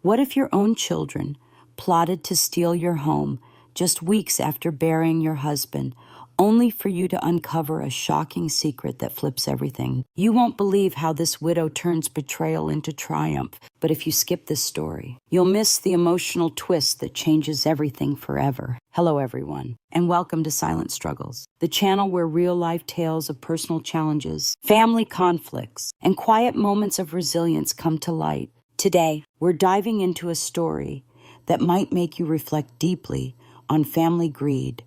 What if your own children plotted to steal your home just weeks after burying your husband, only for you to uncover a shocking secret that flips everything? You won't believe how this widow turns betrayal into triumph, but if you skip this story, you'll miss the emotional twist that changes everything forever. Hello, everyone, and welcome to Silent Struggles, the channel where real-life tales of personal challenges, family conflicts, and quiet moments of resilience come to light. Today, we're diving into a story that might make you reflect deeply on family greed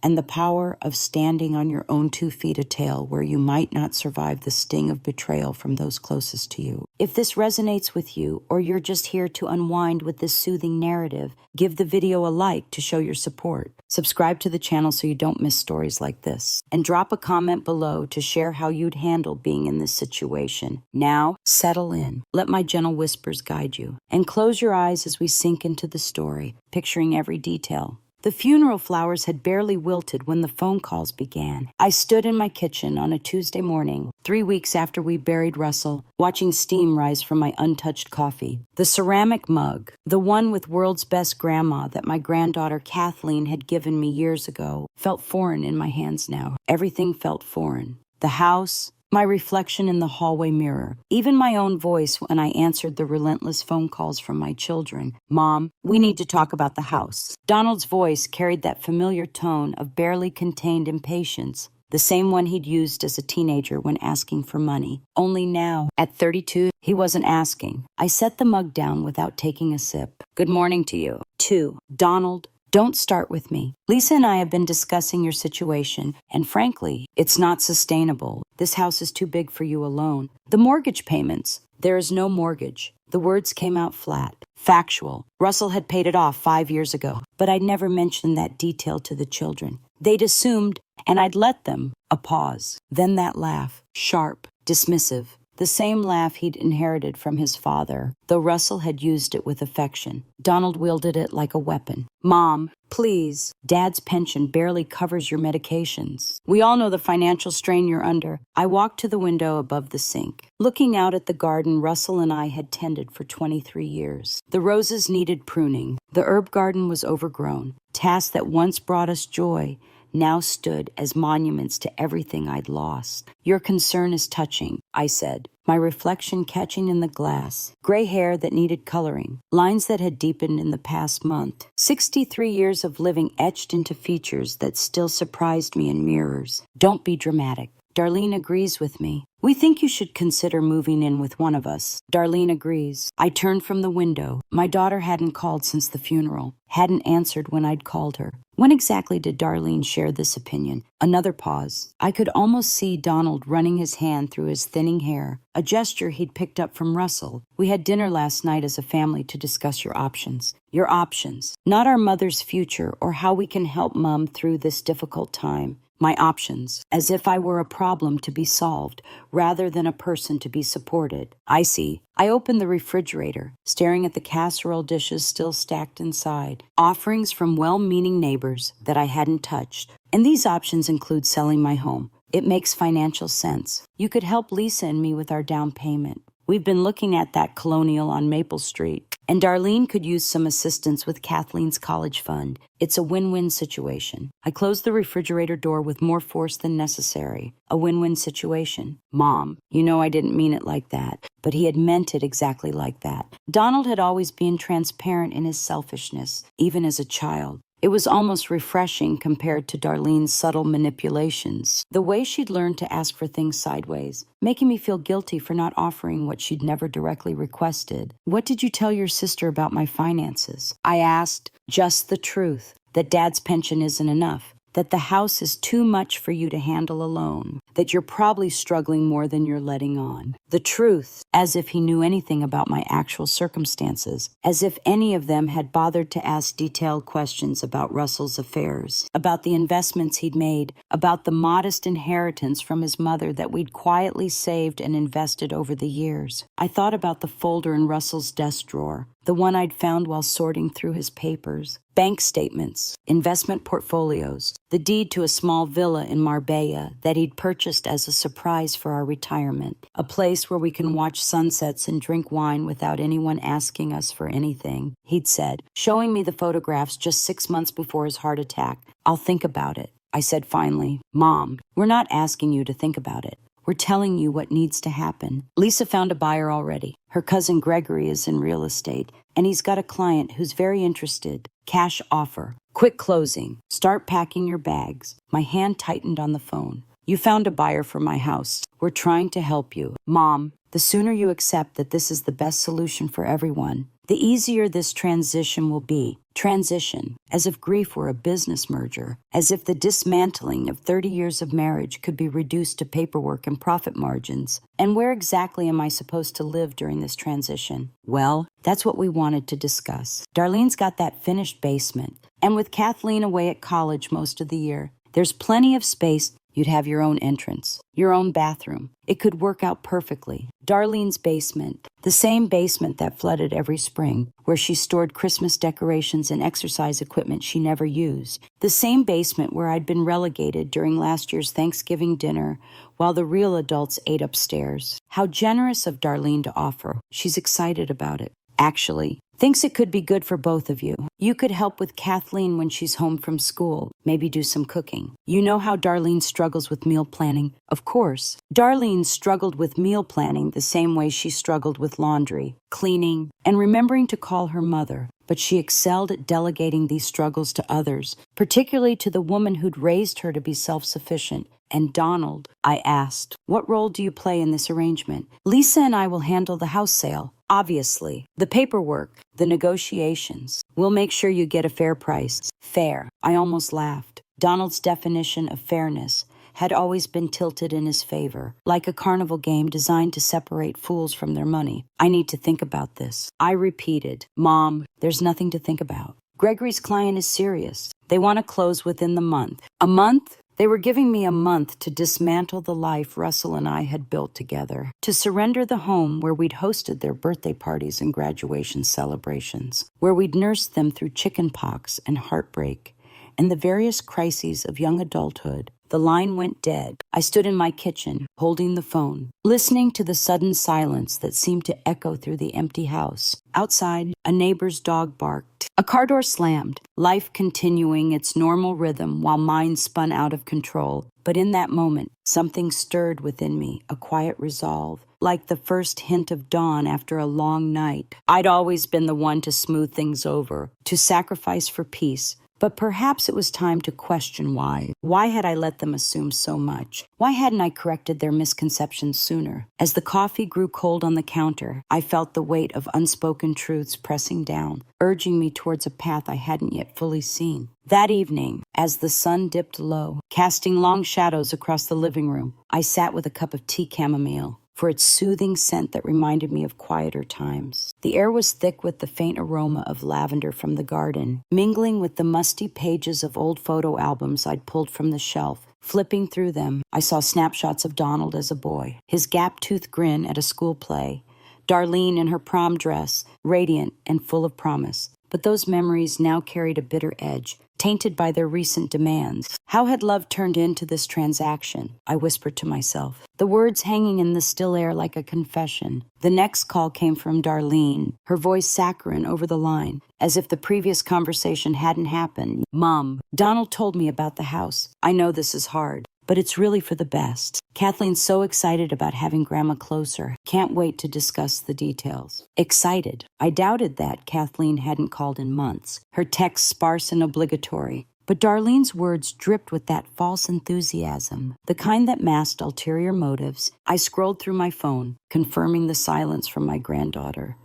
and the power of standing on your own 2 feet a tale where you might not survive the sting of betrayal from those closest to you. If this resonates with you, or you're just here to unwind with this soothing narrative, give the video a like to show your support. Subscribe to the channel so you don't miss stories like this. And drop a comment below to share how you'd handle being in this situation. Now, settle in. Let my gentle whispers guide you. And close your eyes as we sink into the story, picturing every detail. The funeral flowers had barely wilted when the phone calls began. I stood in my kitchen on a Tuesday morning, 3 weeks after we buried Russell, watching steam rise from my untouched coffee. The ceramic mug, the one with World's Best Grandma that my granddaughter Kathleen had given me years ago, felt foreign in my hands now. Everything felt foreign. The house, my reflection in the hallway mirror, even my own voice when I answered the relentless phone calls from my children. Mom, we need to talk about the house. Donald's voice carried that familiar tone of barely contained impatience, the same one he'd used as a teenager when asking for money. Only now, at 32, he wasn't asking. I set the mug down without taking a sip. Good morning to you. 2. Donald, don't start with me. Lisa and I have been discussing your situation, and frankly, it's not sustainable. This house is too big for you alone. The mortgage payments. There is no mortgage. The words came out flat. Factual. Russell had paid it off 5 years ago, but I'd never mentioned that detail to the children. They'd assumed, and I'd let them. A pause. Then that laugh. Sharp. Dismissive. The same laugh he'd inherited from his father, though Russell had used it with affection. Donald wielded it like a weapon. Mom, please. Dad's pension barely covers your medications. We all know the financial strain you're under. I walked to the window above the sink, looking out at the garden Russell and I had tended for 23 years. The roses needed pruning. The herb garden was overgrown. Tasks that once brought us joy now stood as monuments to everything I'd lost. Your concern is touching, I said, my reflection catching in the glass. Gray hair that needed coloring, lines that had deepened in the past month. 63 years of living etched into features that still surprised me in mirrors. Don't be dramatic. Darlene agrees with me. We think you should consider moving in with one of us. Darlene agrees. I turned from the window. My daughter hadn't called since the funeral, hadn't answered when I'd called her. When exactly did Darlene share this opinion? Another pause. I could almost see Donald running his hand through his thinning hair, a gesture he'd picked up from Russell. We had dinner last night as a family to discuss your options. Your options. Not our mother's future or how we can help Mom through this difficult time. My options, as if I were a problem to be solved, rather than a person to be supported. I see. I opened the refrigerator, staring at the casserole dishes still stacked inside. Offerings from well-meaning neighbors that I hadn't touched. And these options include selling my home. It makes financial sense. You could help Lisa and me with our down payment. We've been looking at that colonial on Maple Street. And Darlene could use some assistance with Kathleen's college fund. It's a win-win situation. I closed the refrigerator door with more force than necessary. A win-win situation. Mom, you know I didn't mean it like that. But he had meant it exactly like that. Donald had always been transparent in his selfishness, even as a child. It was almost refreshing compared to Darlene's subtle manipulations. The way she'd learned to ask for things sideways, making me feel guilty for not offering what she'd never directly requested. What did you tell your sister about my finances? I asked. Just the truth. That Dad's pension isn't enough. That the house is too much for you to handle alone. That you're probably struggling more than you're letting on. The truth, as if he knew anything about my actual circumstances. As if any of them had bothered to ask detailed questions about Russell's affairs. About the investments he'd made. About the modest inheritance from his mother that we'd quietly saved and invested over the years. I thought about the folder in Russell's desk drawer. the one I'd found while sorting through his papers. Bank statements, investment portfolios, the deed to a small villa in Marbella that he'd purchased as a surprise for our retirement, a place where we can watch sunsets and drink wine without anyone asking us for anything, he'd said, showing me the photographs just 6 months before his heart attack. I'll think about it, I said finally. Mom, we're not asking you to think about it. We're telling you what needs to happen. Lisa found a buyer already. Her cousin Gregory is in real estate, and he's got a client who's very interested. Cash offer. Quick closing. Start packing your bags. My hand tightened on the phone. You found a buyer for my house. We're trying to help you. Mom, the sooner you accept that this is the best solution for everyone, the easier this transition will be. Transition, as if grief were a business merger, as if the dismantling of 30 years of marriage could be reduced to paperwork and profit margins. And where exactly am I supposed to live during this transition? Well, that's what we wanted to discuss. Darlene's got that finished basement, and with Kathleen away at college most of the year, there's plenty of space. You'd have your own entrance, your own bathroom. It could work out perfectly. Darlene's basement, the same basement that flooded every spring, where she stored Christmas decorations and exercise equipment she never used. The same basement where I'd been relegated during last year's Thanksgiving dinner while the real adults ate upstairs. How generous of Darlene to offer. She's excited about it. Actually, thinks it could be good for both of you. You could help with Kathleen when she's home from school, maybe do some cooking. You know how Darlene struggles with meal planning? Of course. Darlene struggled with meal planning the same way she struggled with laundry, cleaning, and remembering to call her mother. But she excelled at delegating these struggles to others, particularly to the woman who'd raised her to be self-sufficient. And Donald, I asked, what role do you play in this arrangement? Lisa and I will handle the house sale. Obviously, the paperwork, the negotiations. We'll make sure you get a fair price. Fair. I almost laughed. Donald's definition of fairness had always been tilted in his favor, like a carnival game designed to separate fools from their money. I need to think about this. I repeated, Mom, there's nothing to think about. Gregory's client is serious. They want to close within the month. A month? They were giving me a month to dismantle the life Russell and I had built together, to surrender the home where we'd hosted their birthday parties and graduation celebrations, where we'd nursed them through chickenpox and heartbreak, and the various crises of young adulthood. The line went dead. I stood in my kitchen, holding the phone, listening to the sudden silence that seemed to echo through the empty house. Outside, a neighbor's dog barked. A car door slammed, life continuing its normal rhythm while mine spun out of control. But in that moment, something stirred within me, a quiet resolve, like the first hint of dawn after a long night. I'd always been the one to smooth things over, to sacrifice for peace. But perhaps it was time to question why. Why had I let them assume so much? Why hadn't I corrected their misconceptions sooner? As the coffee grew cold on the counter, I felt the weight of unspoken truths pressing down, urging me towards a path I hadn't yet fully seen. That evening, as the sun dipped low, casting long shadows across the living room, I sat with a cup of tea chamomile, for its soothing scent that reminded me of quieter times. The air was thick with the faint aroma of lavender from the garden, mingling with the musty pages of old photo albums I'd pulled from the shelf. Flipping through them, I saw snapshots of Donald as a boy, his gap-toothed grin at a school play, Darlene in her prom dress, radiant and full of promise. But those memories now carried a bitter edge, tainted by their recent demands. How had love turned into this transaction? I whispered to myself, the words hanging in the still air like a confession. The next call came from Darlene, her voice saccharine over the line, as if the previous conversation hadn't happened. Mom, Donald told me about the house. I know this is hard, but it's really for the best. Kathleen's so excited about having Grandma closer. Can't wait to discuss the details. Excited. I doubted that Kathleen hadn't called in months, her texts sparse and obligatory. But Darlene's words dripped with that false enthusiasm, the kind that masked ulterior motives. I scrolled through my phone, confirming the silence from my granddaughter.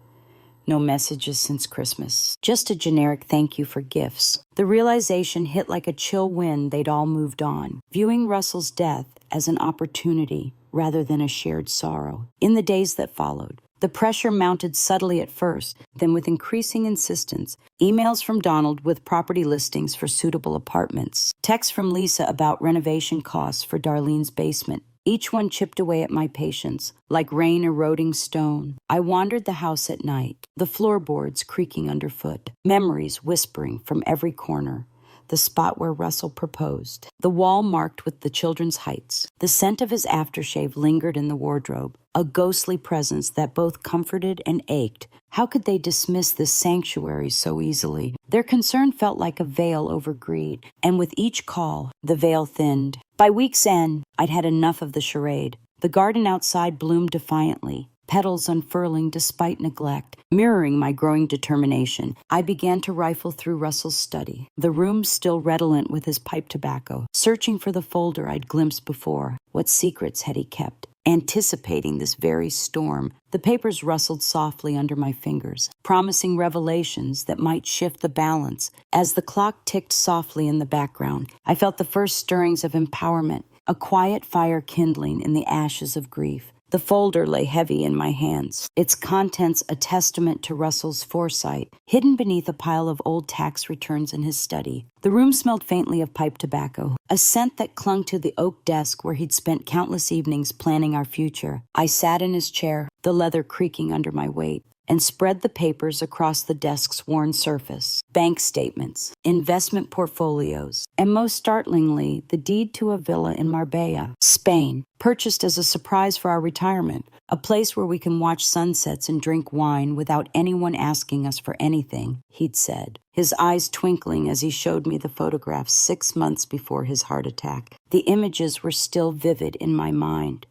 No messages since Christmas. Just a generic thank you for gifts. The realization hit like a chill wind they'd all moved on, viewing Russell's death as an opportunity rather than a shared sorrow. In the days that followed, the pressure mounted subtly at first, then with increasing insistence. Emails from Donald with property listings for suitable apartments. Texts from Lisa about renovation costs for Darlene's basement. Each one chipped away at my patience, like rain eroding stone. I wandered the house at night, the floorboards creaking underfoot, memories whispering from every corner. The spot where Russell proposed, the wall marked with the children's heights. The scent of his aftershave lingered in the wardrobe, a ghostly presence that both comforted and ached. How could they dismiss this sanctuary so easily? Their concern felt like a veil over greed, and with each call, the veil thinned. By week's end, I'd had enough of the charade. The garden outside bloomed defiantly, petals unfurling despite neglect. Mirroring my growing determination, I began to rifle through Russell's study, the room still redolent with his pipe tobacco, searching for the folder I'd glimpsed before. What secrets had he kept? Anticipating this very storm, the papers rustled softly under my fingers, promising revelations that might shift the balance. As the clock ticked softly in the background, I felt the first stirrings of empowerment, a quiet fire kindling in the ashes of grief. The folder lay heavy in my hands, its contents a testament to Russell's foresight, hidden beneath a pile of old tax returns in his study. The room smelled faintly of pipe tobacco, a scent that clung to the oak desk where he'd spent countless evenings planning our future. I sat in his chair, the leather creaking under my weight, and spread the papers across the desk's worn surface. Bank statements, investment portfolios, and most startlingly, the deed to a villa in Marbella, Spain, purchased as a surprise for our retirement, a place where we can watch sunsets and drink wine without anyone asking us for anything, he'd said, his eyes twinkling as he showed me the photographs 6 months before his heart attack. The images were still vivid in my mind.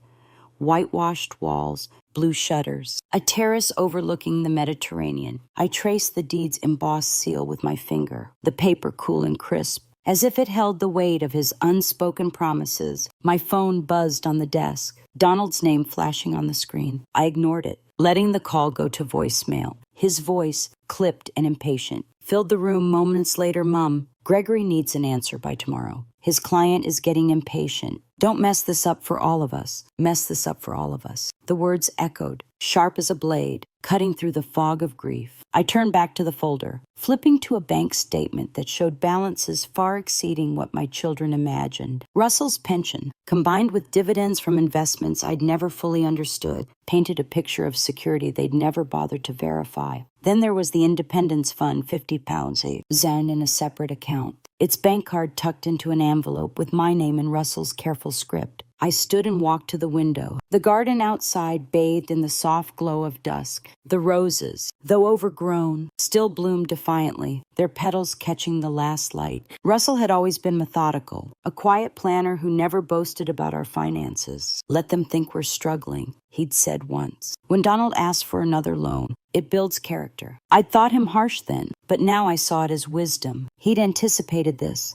Whitewashed walls, blue shutters, a terrace overlooking the Mediterranean. I traced the deed's embossed seal with my finger, the paper cool and crisp, as if it held the weight of his unspoken promises. My phone buzzed on the desk, Donald's name flashing on the screen. I ignored it, letting the call go to voicemail. His voice, clipped and impatient, filled the room moments later. Mom, Gregory needs an answer by tomorrow. His client is getting impatient. Don't mess this up for all of us. Mess this up for all of us. The words echoed, sharp as a blade, cutting through the fog of grief. I turned back to the folder, flipping to a bank statement that showed balances far exceeding what my children imagined. Russell's pension, combined with dividends from investments I'd never fully understood, painted a picture of security they'd never bothered to verify. Then there was the Independence Fund, £50 a zen in a separate account, its bank card tucked into an envelope with my name in Russell's careful script. I stood and walked to the window. The garden outside bathed in the soft glow of dusk. The roses, though overgrown, still bloomed defiantly, their petals catching the last light. Russell had always been methodical, a quiet planner who never boasted about our finances. Let them think we're struggling, he'd said once. When Donald asked for another loan, it builds character. I'd thought him harsh then, but now I saw it as wisdom. He'd anticipated this.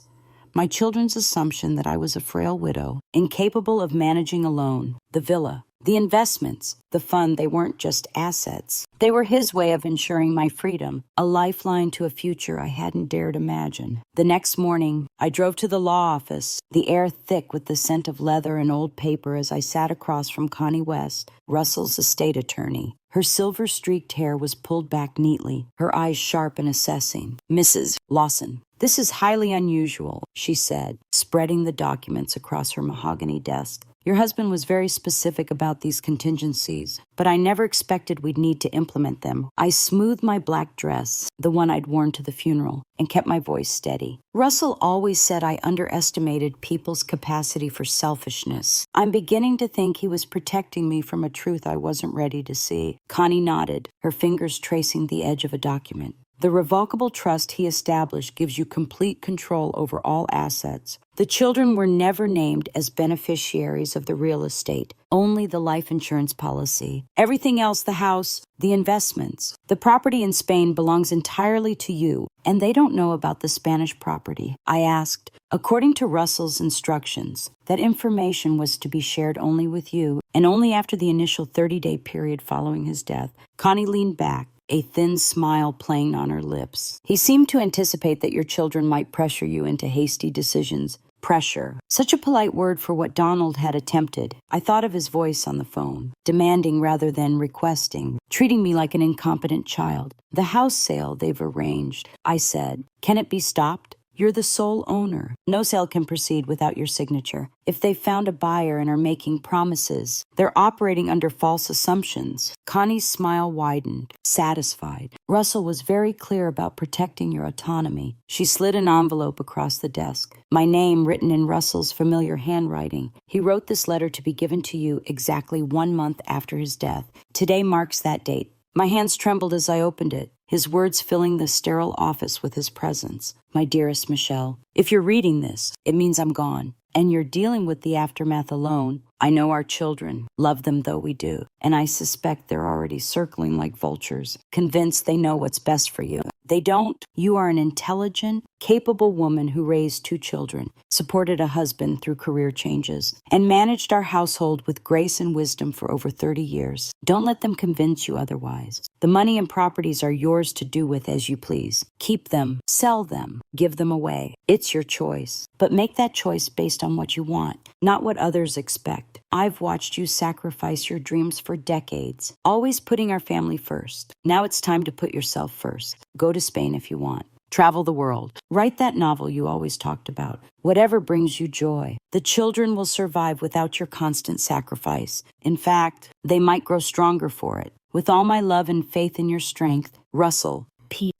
My children's assumption that I was a frail widow, incapable of managing alone, the villa, the investments, the fund. They weren't just assets. They were his way of ensuring my freedom, a lifeline to a future I hadn't dared imagine. The next morning, I drove to the law office, the air thick with the scent of leather and old paper as I sat across from Connie West, Russell's estate attorney. Her silver-streaked hair was pulled back neatly, her eyes sharp and assessing. Mrs. Lawson. This is highly unusual, she said, spreading the documents across her mahogany desk. Your husband was very specific about these contingencies, but I never expected we'd need to implement them. I smoothed my black dress, the one I'd worn to the funeral, and kept my voice steady. Russell always said I underestimated people's capacity for selfishness. I'm beginning to think he was protecting me from a truth I wasn't ready to see. Connie nodded, her fingers tracing the edge of a document. The revocable trust he established gives you complete control over all assets. The children were never named as beneficiaries of the real estate, only the life insurance policy. Everything else, the house, the investments. The property in Spain belongs entirely to you, and they don't know about the Spanish property. I asked, according to Russell's instructions, that information was to be shared only with you, and only after the initial 30-day period following his death. Connie leaned back, a thin smile playing on her lips. He seemed to anticipate that your children might pressure you into hasty decisions. Pressure. Such a polite word for what Donald had attempted. I thought of his voice on the phone, demanding rather than requesting, treating me like an incompetent child. The house sale they've arranged, I said. Can it be stopped? You're the sole owner. No sale can proceed without your signature. If they've found a buyer and are making promises, they're operating under false assumptions. Connie's smile widened, satisfied. Russell was very clear about protecting your autonomy. She slid an envelope across the desk. My name written in Russell's familiar handwriting. He wrote this letter to be given to you exactly 1 month after his death. Today marks that date. My hands trembled as I opened it, his words filling the sterile office with his presence. My dearest Michelle, if you're reading this, it means I'm gone, and you're dealing with the aftermath alone. I know our children, love them though we do, and I suspect they're already circling like vultures, convinced they know what's best for you. They don't. You are an intelligent, capable woman who raised 2 children, supported a husband through career changes, and managed our household with grace and wisdom for over 30 years. Don't let them convince you otherwise. The money and properties are yours to do with as you please. Keep them, sell them, give them away. It's your choice. But make that choice based on what you want, not what others expect. I've watched you sacrifice your dreams for decades, always putting our family first. Now it's time to put yourself first. Go to Spain if you want. Travel the world. Write that novel you always talked about. Whatever brings you joy. The children will survive without your constant sacrifice. In fact, they might grow stronger for it. With all my love and faith in your strength, Russell P.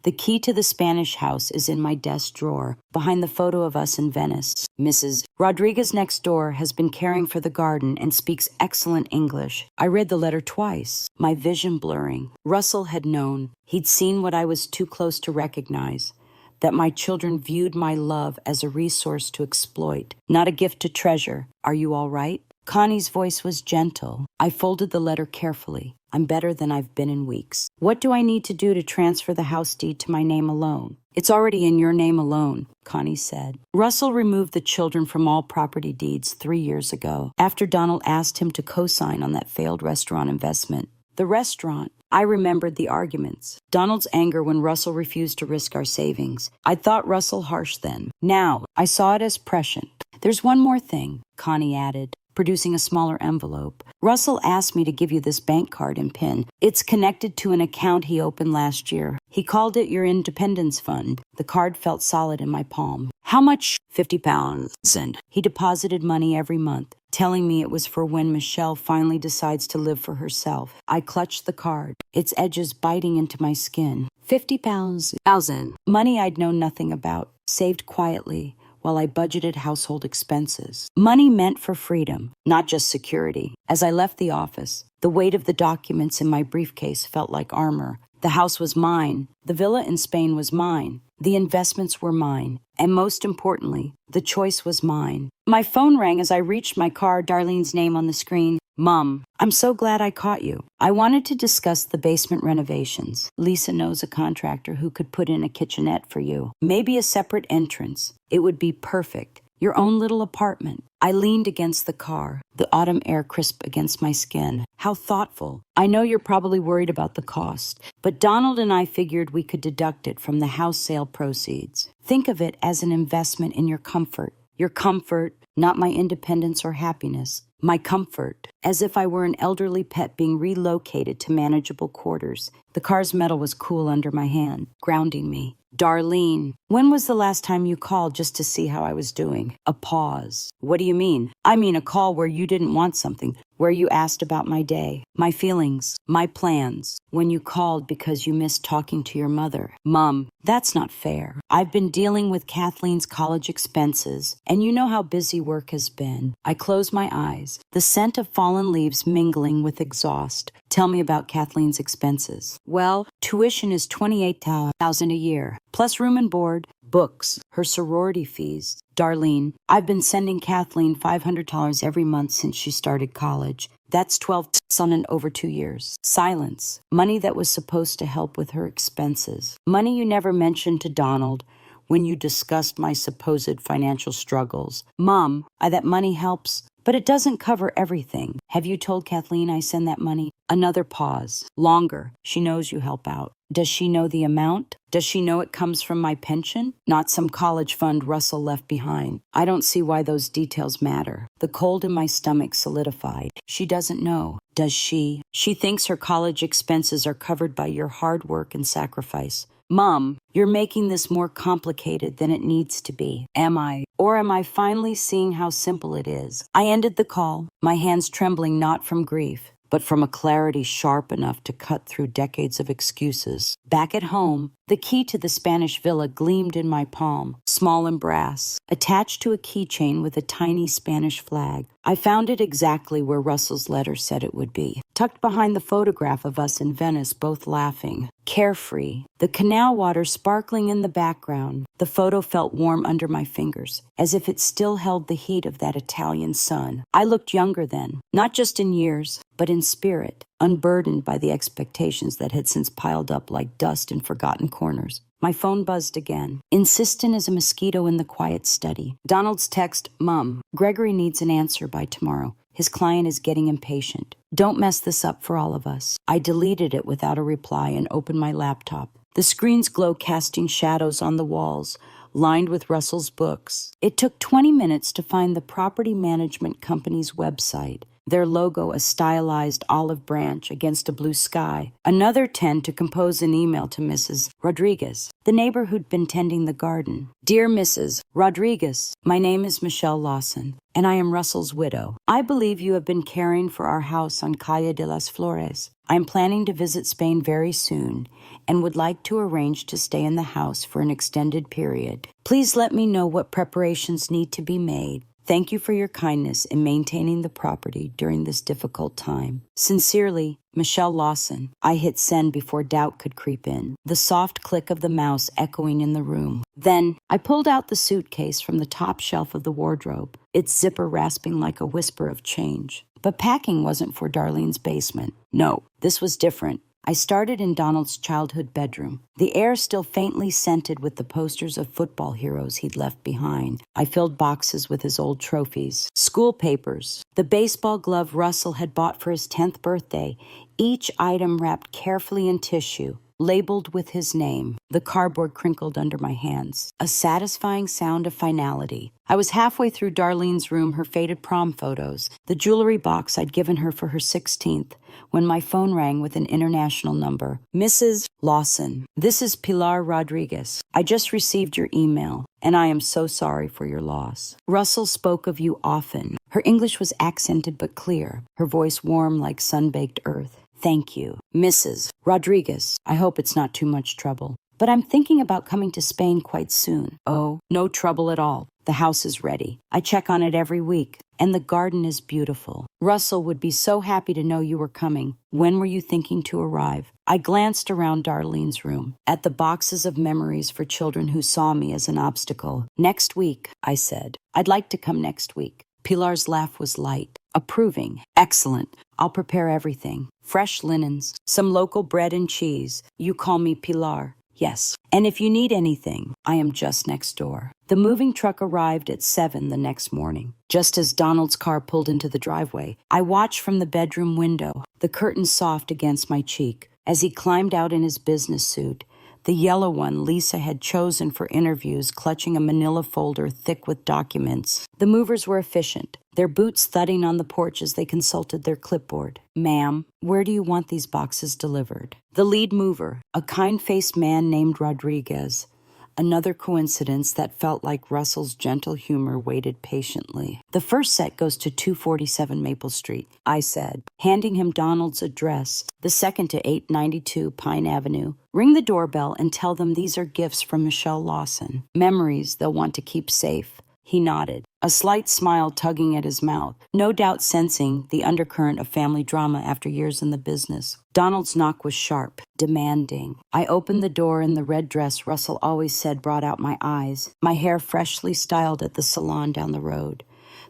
The key to the Spanish house is in my desk drawer, behind the photo of us in Venice. Mrs. Rodriguez next door has been caring for the garden and speaks excellent English. I read the letter twice, my vision blurring. Russell had known. He'd seen what I was too close to recognize, that my children viewed my love as a resource to exploit, not a gift to treasure. Are you all right? Connie's voice was gentle. I folded the letter carefully. I'm better than I've been in weeks. What do I need to do to transfer the house deed to my name alone? It's already in your name alone, Connie said. Russell removed the children from all property deeds 3 years ago, after Donald asked him to co-sign on that failed restaurant investment. The restaurant. I remembered the arguments. Donald's anger when Russell refused to risk our savings. I thought Russell harsh then. Now, I saw it as prescient. There's one more thing, Connie added, producing a smaller envelope. Russell asked me to give you this bank card and PIN. It's connected to an account he opened last year. He called it your Independence Fund. The card felt solid in my palm. How much? £50. And he deposited money every month, telling me it was for when Michelle finally decides to live for herself. I clutched the card, its edges biting into my skin. £50,000. Money I'd known nothing about, saved quietly, while I budgeted household expenses. Money meant for freedom, not just security. As I left the office, the weight of the documents in my briefcase felt like armor. The house was mine. The villa in Spain was mine. The investments were mine. And most importantly, the choice was mine. My phone rang as I reached my car, Darlene's name on the screen. Mom, I'm so glad I caught you. I wanted to discuss the basement renovations. Lisa knows a contractor who could put in a kitchenette for you. Maybe a separate entrance. It would be perfect. Your own little apartment. I leaned against the car, the autumn air crisp against my skin. How thoughtful. I know you're probably worried about the cost, but Donald and I figured we could deduct it from the house sale proceeds. Think of it as an investment in your comfort. Your comfort, not my independence or happiness. My comfort, as if I were an elderly pet being relocated to manageable quarters. The car's metal was cool under my hand, grounding me. Darlene, when was the last time you called just to see how I was doing? A pause. What do you mean? I mean a call where you didn't want something, where you asked about my day, my feelings, my plans, when you called because you missed talking to your mother. Mom, that's not fair. I've been dealing with Kathleen's college expenses, and you know how busy work has been. I close my eyes, the scent of fallen leaves mingling with exhaust. Tell me about Kathleen's expenses. Well, tuition is $28,000 a year, plus room and board, books, her sorority fees. Darlene, I've been sending Kathleen $500 every month since she started college. That's $12,000 over 2 years. Silence. Money that was supposed to help with her expenses. Money you never mentioned to Donald when you discussed my supposed financial struggles. Mom, that money helps, but it doesn't cover everything. Have you told Kathleen I send that money? Another pause. Longer. She knows you help out. Does she know the amount? Does she know it comes from my pension? Not some college fund Russell left behind. I don't see why those details matter. The cold in my stomach solidified. She doesn't know. Does she? She thinks her college expenses are covered by your hard work and sacrifice. Mom, you're making this more complicated than it needs to be. Am I? Or am I finally seeing how simple it is? I ended the call, my hands trembling not from grief, but from a clarity sharp enough to cut through decades of excuses. Back at home, the key to the Spanish villa gleamed in my palm, small and brass, attached to a keychain with a tiny Spanish flag. I found it exactly where Russell's letter said it would be, tucked behind the photograph of us in Venice, both laughing. Carefree, the canal water sparkling in the background. The photo felt warm under my fingers, as if it still held the heat of that Italian sun. I looked younger then, not just in years, but in spirit, unburdened by the expectations that had since piled up like dust in forgotten corners. My phone buzzed again, insistent as a mosquito in the quiet study. Donald's text, Mom, Gregory needs an answer by tomorrow. His client is getting impatient. Don't mess this up for all of us. I deleted it without a reply and opened my laptop. The screen's glow casting shadows on the walls, lined with Russell's books. It took 20 minutes to find the property management company's website, their logo a stylized olive branch against a blue sky. Another 10 to compose an email to Mrs. Rodriguez, the neighbor who'd been tending the garden. Dear Mrs. Rodriguez, my name is Michelle Lawson, and I am Russell's widow. I believe you have been caring for our house on Calle de las Flores. I am planning to visit Spain very soon and would like to arrange to stay in the house for an extended period. Please let me know what preparations need to be made. Thank you for your kindness in maintaining the property during this difficult time. Sincerely, Michelle Lawson. I hit send before doubt could creep in, the soft click of the mouse echoing in the room. Then, I pulled out the suitcase from the top shelf of the wardrobe, its zipper rasping like a whisper of change. But packing wasn't for Darlene's basement. No, this was different. I started in Donald's childhood bedroom, the air still faintly scented with the posters of football heroes he'd left behind. I filled boxes with his old trophies, school papers, the baseball glove Russell had bought for his 10th birthday, each item wrapped carefully in tissue, labeled with his name. The cardboard crinkled under my hands, a satisfying sound of finality. I was halfway through Darlene's room, her faded prom photos, the jewelry box I'd given her for her 16th, when my phone rang with an international number. Mrs. Lawson, this is Pilar Rodriguez. I just received your email, and I am so sorry for your loss. Russell spoke of you often. Her English was accented but clear, her voice warm like sun-baked earth. Thank you. Mrs. Rodriguez, I hope it's not too much trouble, but I'm thinking about coming to Spain quite soon. Oh, no trouble at all. The house is ready. I check on it every week, and the garden is beautiful. Russell would be so happy to know you were coming. When were you thinking to arrive? I glanced around Darlene's room, at the boxes of memories for children who saw me as an obstacle. Next week, I said. I'd like to come next week. Pilar's laugh was light, approving. Excellent. I'll prepare everything. Fresh linens, some local bread and cheese. You call me Pilar. Yes. And if you need anything, I am just next door. The moving truck arrived at 7 the next morning. Just as Donald's car pulled into the driveway, I watched from the bedroom window, the curtain soft against my cheek, as he climbed out in his business suit, the yellow one Lisa had chosen for interviews, clutching a manila folder thick with documents. The movers were efficient, their boots thudding on the porch as they consulted their clipboard. Ma'am, where do you want these boxes delivered? The lead mover, a kind-faced man named Rodriguez. Another coincidence that felt like Russell's gentle humor waited patiently. The first set goes to 247 Maple Street, I said, handing him Donald's address. The second to 892 Pine Avenue. Ring the doorbell and tell them these are gifts from Michelle Lawson. Memories they'll want to keep safe. He nodded, a slight smile tugging at his mouth, no doubt sensing the undercurrent of family drama after years in the business. Donald's knock was sharp, demanding. I opened the door, and the red dress Russell always said brought out my eyes, my hair freshly styled at the salon down the road,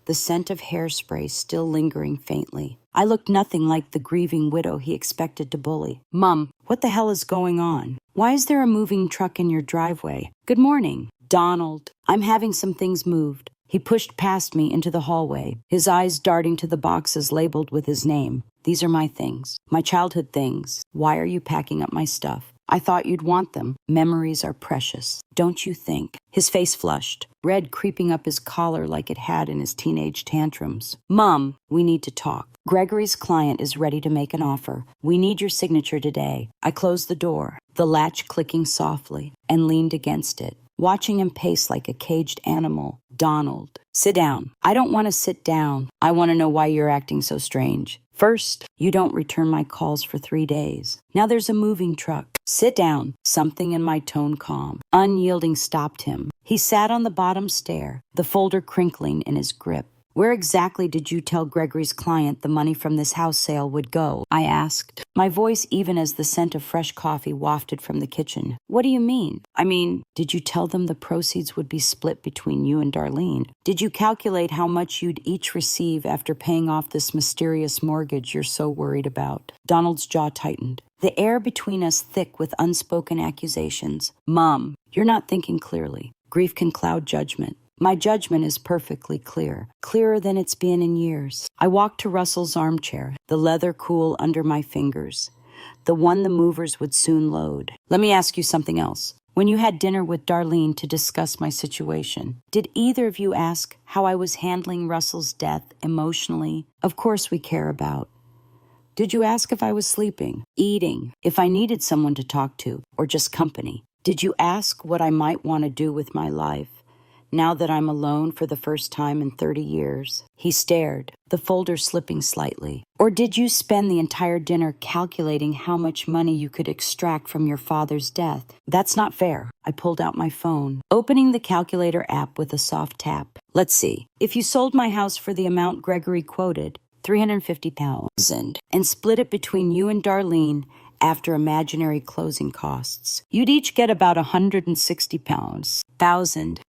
the scent of hairspray still lingering faintly. I looked nothing like the grieving widow he expected to bully. Mum, what the hell is going on? Why is there a moving truck in your driveway? Good morning. Donald, I'm having some things moved. He pushed past me into the hallway, his eyes darting to the boxes labeled with his name. These are my things, my childhood things. Why are you packing up my stuff? I thought you'd want them. Memories are precious, don't you think? His face flushed, red creeping up his collar like it had in his teenage tantrums. Mom, we need to talk. Gregory's client is ready to make an offer. We need your signature today. I closed the door. the latch clicking softly, and leaned against it, watching him pace like a caged animal. Donald, sit down. I don't want to sit down. I want to know why you're acting so strange. First, you don't return my calls for 3 days. Now there's a moving truck. Sit down. Something in my tone calm. Unyielding stopped him. He sat on the bottom stair, the folder crinkling in his grip. Where exactly did you tell Gregory's client the money from this house sale would go? I asked, my voice even as the scent of fresh coffee wafted from the kitchen. What do you mean? Did you tell them the proceeds would be split between you and Darlene? Did you calculate how much you'd each receive after paying off this mysterious mortgage you're so worried about? Donald's jaw tightened, the air between us thick with unspoken accusations. Mom, you're not thinking clearly. Grief can cloud judgment. My judgment is perfectly clear, clearer than it's been in years. I walked to Russell's armchair, the leather cool under my fingers, the one the movers would soon load. Let me ask you something else. When you had dinner with Darlene to discuss my situation, did either of you ask how I was handling Russell's death emotionally? Of course we care about. Did you ask if I was sleeping, eating, if I needed someone to talk to, or just company? Did you ask what I might want to do with my life? Now that I'm alone for the first time in 30 years. He stared, the folder slipping slightly. Or did you spend the entire dinner calculating how much money you could extract from your father's death? That's not fair. I pulled out my phone, opening the calculator app with a soft tap. Let's see. If you sold my house for the amount Gregory quoted, $350,000, and split it between you and Darlene after imaginary closing costs, you'd each get about $160,000.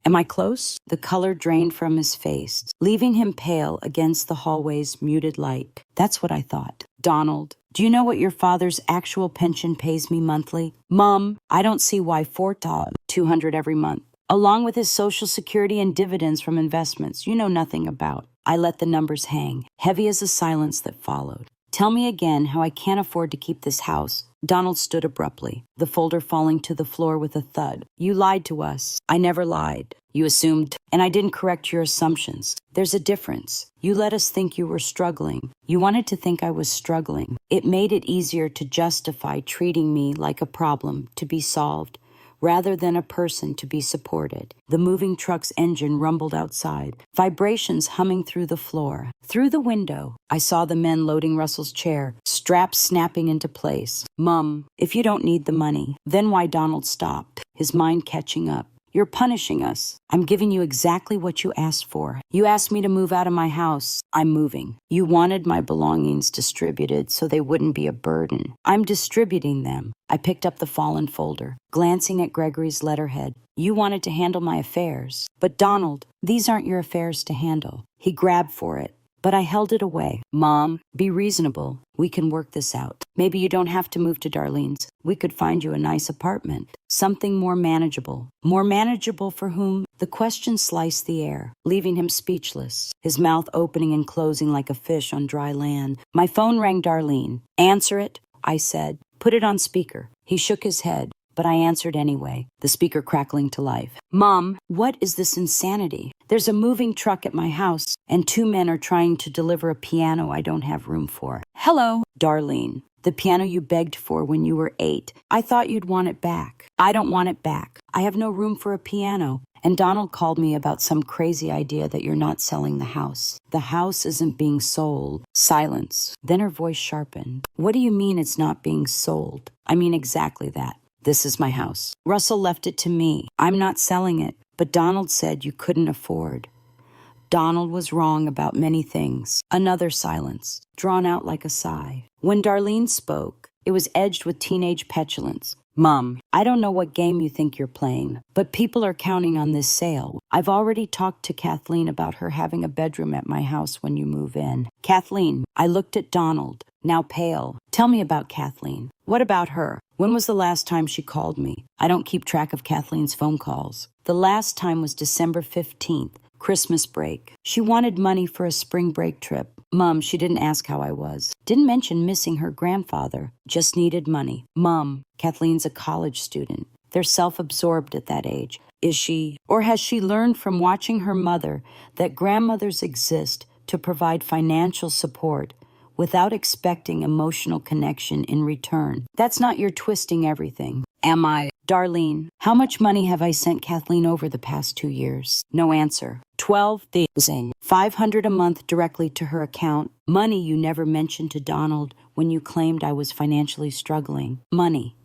Am I close? The color drained from his face, leaving him pale against the hallway's muted light. That's what I thought. Donald, do you know what your father's actual pension pays me monthly? Mom, I don't see why $200 every month, along with his Social Security and dividends from investments you know nothing about. I let the numbers hang, heavy as the silence that followed. Tell me again how I can't afford to keep this house. Donald stood abruptly, the folder falling to the floor with a thud. You lied to us. I never lied. You assumed, and I didn't correct your assumptions. There's a difference. You let us think you were struggling. You wanted to think I was struggling. It made it easier to justify treating me like a problem to be solved, rather than a person to be supported. The moving truck's engine rumbled outside, vibrations humming through the floor. Through the window, I saw the men loading Russell's chair, straps snapping into place. Mum, if you don't need the money, then why? Donald stopped, his mind catching up. You're punishing us. I'm giving you exactly what you asked for. You asked me to move out of my house. I'm moving. You wanted my belongings distributed so they wouldn't be a burden. I'm distributing them. I picked up the fallen folder, glancing at Gregory's letterhead. You wanted to handle my affairs. But Donald, these aren't your affairs to handle. He grabbed for it, but I held it away. Mom, be reasonable. We can work this out. Maybe you don't have to move to Darlene's. We could find you a nice apartment. Something more manageable. More manageable for whom? The question sliced the air, leaving him speechless, his mouth opening and closing like a fish on dry land. My phone rang. Darlene. Answer it, I said. Put it on speaker. He shook his head, but I answered anyway, the speaker crackling to life. Mom, what is this insanity? There's a moving truck at my house, and 2 men are trying to deliver a piano I don't have room for. Hello, Darlene. The piano you begged for when you were 8. I thought you'd want it back. I don't want it back. I have no room for a piano. And Donald called me about some crazy idea that you're not selling the house. The house isn't being sold. Silence. Then her voice sharpened. What do you mean it's not being sold? I mean exactly that. This is my house. Russell left it to me. I'm not selling it. But Donald said you couldn't afford. Donald was wrong about many things. Another silence, drawn out like a sigh. When Darlene spoke, it was edged with teenage petulance. Mom, I don't know what game you think you're playing, but people are counting on this sale. I've already talked to Kathleen about her having a bedroom at my house when you move in. Kathleen, I looked at Donald, now pale. Tell me about Kathleen. What about her? When was the last time she called me? I don't keep track of Kathleen's phone calls. The last time was December 15th, Christmas break. She wanted money for a spring break trip. Mom, she didn't ask how I was. Didn't mention missing her grandfather. Just needed money. Mom, Kathleen's a college student. They're self-absorbed at that age. Is she, or has she learned from watching her mother that grandmothers exist to provide financial support without expecting emotional connection in return? That's not your twisting everything. Am I? Darlene, how much money have I sent Kathleen over the past 2 years? No answer. 12,000. 500 a month directly to her account. Money you never mentioned to Donald when you claimed I was financially struggling. Money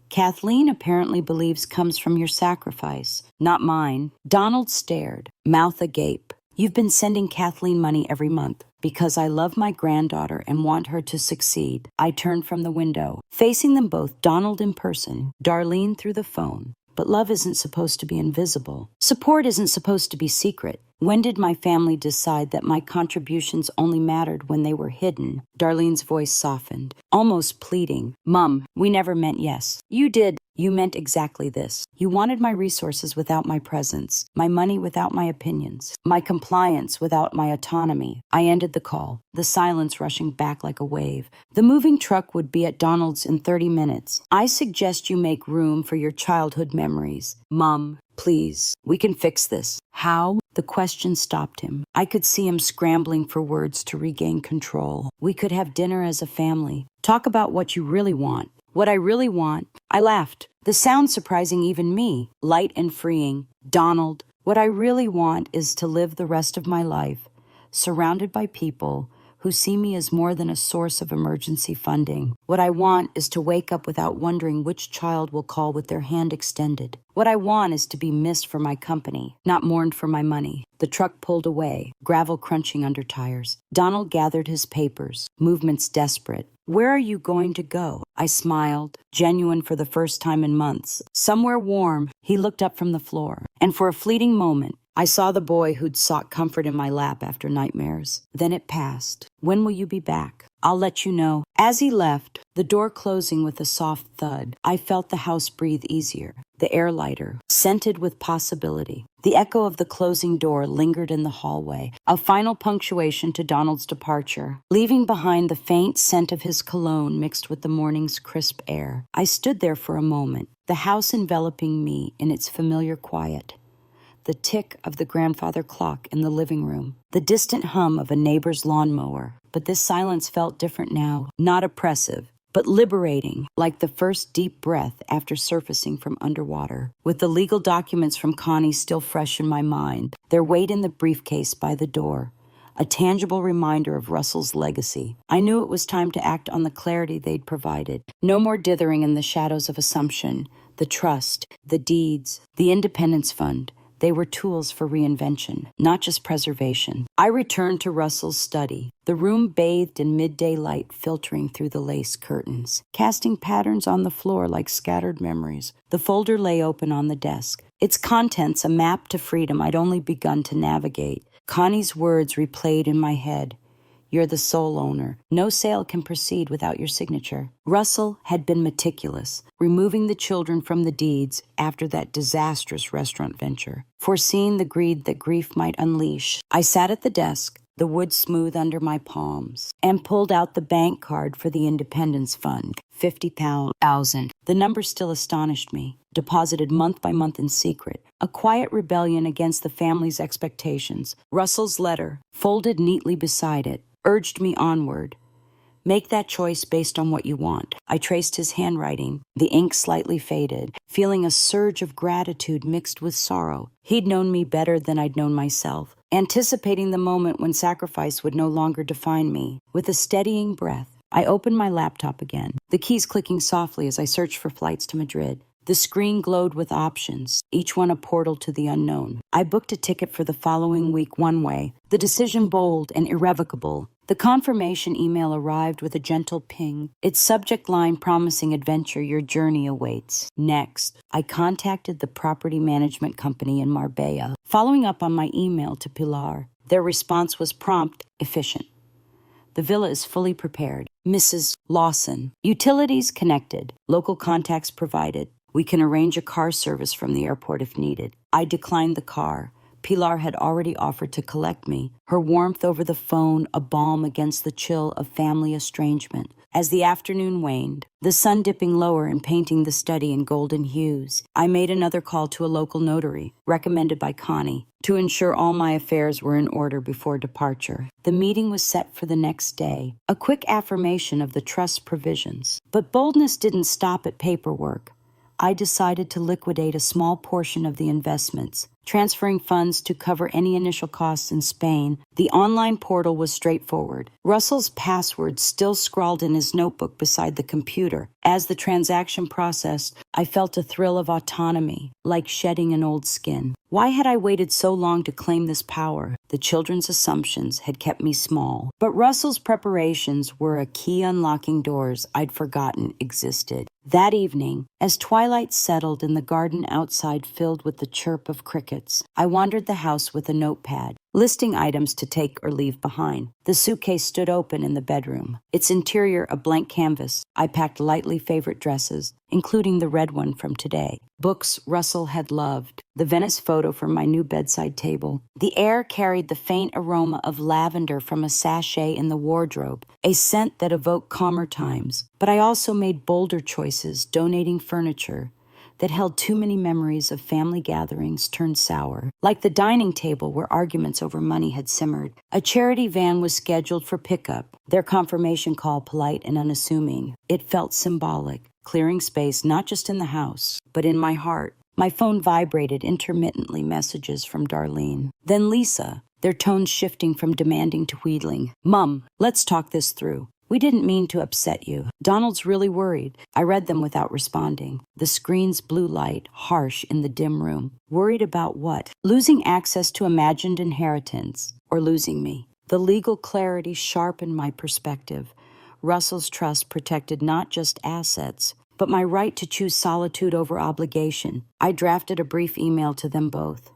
Kathleen apparently believes comes from your sacrifice, not mine. Donald stared, mouth agape. You've been sending Kathleen money every month because I love my granddaughter and want her to succeed. I turned from the window, facing them both, Donald in person, Darlene through the phone. But love isn't supposed to be invisible. Support isn't supposed to be secret. When did my family decide that my contributions only mattered when they were hidden? Darlene's voice softened, almost pleading. Mum, we never meant yes. You did. You meant exactly this. You wanted my resources without my presence, my money without my opinions, my compliance without my autonomy. I ended the call, the silence rushing back like a wave. The moving truck would be at Donald's in 30 minutes. I suggest you make room for your childhood memories. Mum, please, we can fix this. How? The question stopped him. I could see him scrambling for words to regain control. We could have dinner as a family. Talk about what you really want. What I really want. I laughed. The sound surprising even me. Light and freeing. Donald, what I really want is to live the rest of my life surrounded by people who see me as more than a source of emergency funding. What I want is to wake up without wondering which child will call with their hand extended. What I want is to be missed for my company, not mourned for my money. The truck pulled away, gravel crunching under tires. Donald gathered his papers, movements desperate. Where are you going to go? I smiled, genuine for the first time in months. Somewhere warm. He looked up from the floor, and for a fleeting moment, I saw the boy who'd sought comfort in my lap after nightmares. Then it passed. When will you be back? I'll let you know. As he left, the door closing with a soft thud, I felt the house breathe easier, the air lighter, scented with possibility. The echo of the closing door lingered in the hallway, a final punctuation to Donald's departure, leaving behind the faint scent of his cologne mixed with the morning's crisp air. I stood there for a moment, the house enveloping me in its familiar quiet. The tick of the grandfather clock in the living room, the distant hum of a neighbor's lawnmower. But this silence felt different now, not oppressive, but liberating, like the first deep breath after surfacing from underwater. With the legal documents from Connie still fresh in my mind, their weight in the briefcase by the door, a tangible reminder of Russell's legacy. I knew it was time to act on the clarity they'd provided. No more dithering in the shadows of assumption. The trust, the deeds, the Independence Fund. They were tools for reinvention, not just preservation. I returned to Russell's study, the room bathed in midday light filtering through the lace curtains, casting patterns on the floor like scattered memories. The folder lay open on the desk, its contents a map to freedom I'd only begun to navigate. Connie's words replayed in my head. You're the sole owner. No sale can proceed without your signature. Russell had been meticulous, removing the children from the deeds after that disastrous restaurant venture, foreseeing the greed that grief might unleash. I sat at the desk, the wood smooth under my palms, and pulled out the bank card for the Independence Fund, $50,000. The number still astonished me, deposited month by month in secret, a quiet rebellion against the family's expectations. Russell's letter, folded neatly beside it, urged me onward. Make that choice based on what you want. I traced his handwriting, the ink slightly faded, feeling a surge of gratitude mixed with sorrow. He'd known me better than I'd known myself, anticipating the moment when sacrifice would no longer define me. With a steadying breath, I opened my laptop again, the keys clicking softly as I searched for flights to Madrid. The screen glowed with options, each one a portal to the unknown. I booked a ticket for the following week one way, the decision bold and irrevocable. The confirmation email arrived with a gentle ping, its subject line promising adventure your journey awaits. Next, I contacted the property management company in Marbella, following up on my email to Pilar. Their response was prompt, efficient. The villa is fully prepared. Mrs. Lawson. Utilities connected. Local contacts provided. We can arrange a car service from the airport if needed. I declined the car. Pilar had already offered to collect me, her warmth over the phone a balm against the chill of family estrangement. As the afternoon waned, the sun dipping lower and painting the study in golden hues, I made another call to a local notary, recommended by Connie, to ensure all my affairs were in order before departure. The meeting was set for the next day, a quick affirmation of the trust's provisions. But boldness didn't stop at paperwork. I decided to liquidate a small portion of the investments, transferring funds to cover any initial costs in Spain. The online portal was straightforward. Russell's password still scrawled in his notebook beside the computer. As the transaction processed, I felt a thrill of autonomy, like shedding an old skin. Why had I waited so long to claim this power? The children's assumptions had kept me small, but Russell's preparations were a key unlocking doors I'd forgotten existed. That evening, as twilight settled and the garden outside filled with the chirp of crickets, I wandered the house with a notepad, listing items to take or leave behind. The suitcase stood open in the bedroom, its interior a blank canvas. I packed lightly favorite dresses, including the red one from today, books Russell had loved, the Venice photo from my new bedside table. The air carried the faint aroma of lavender from a sachet in the wardrobe, a scent that evoked calmer times. But I also made bolder choices, donating furniture that held too many memories of family gatherings turned sour, like the dining table where arguments over money had simmered. A charity van was scheduled for pickup, their confirmation call polite and unassuming. It felt symbolic, clearing space not just in the house, but in my heart. My phone vibrated intermittently, messages from Darlene. Then Lisa, their tones shifting from demanding to wheedling. "Mom, let's talk this through. We didn't mean to upset you. Donald's really worried." I read them without responding. The screen's blue light, harsh in the dim room. Worried about what? Losing access to imagined inheritance, or losing me. The legal clarity sharpened my perspective. Russell's trust protected not just assets, but my right to choose solitude over obligation. I drafted a brief email to them both.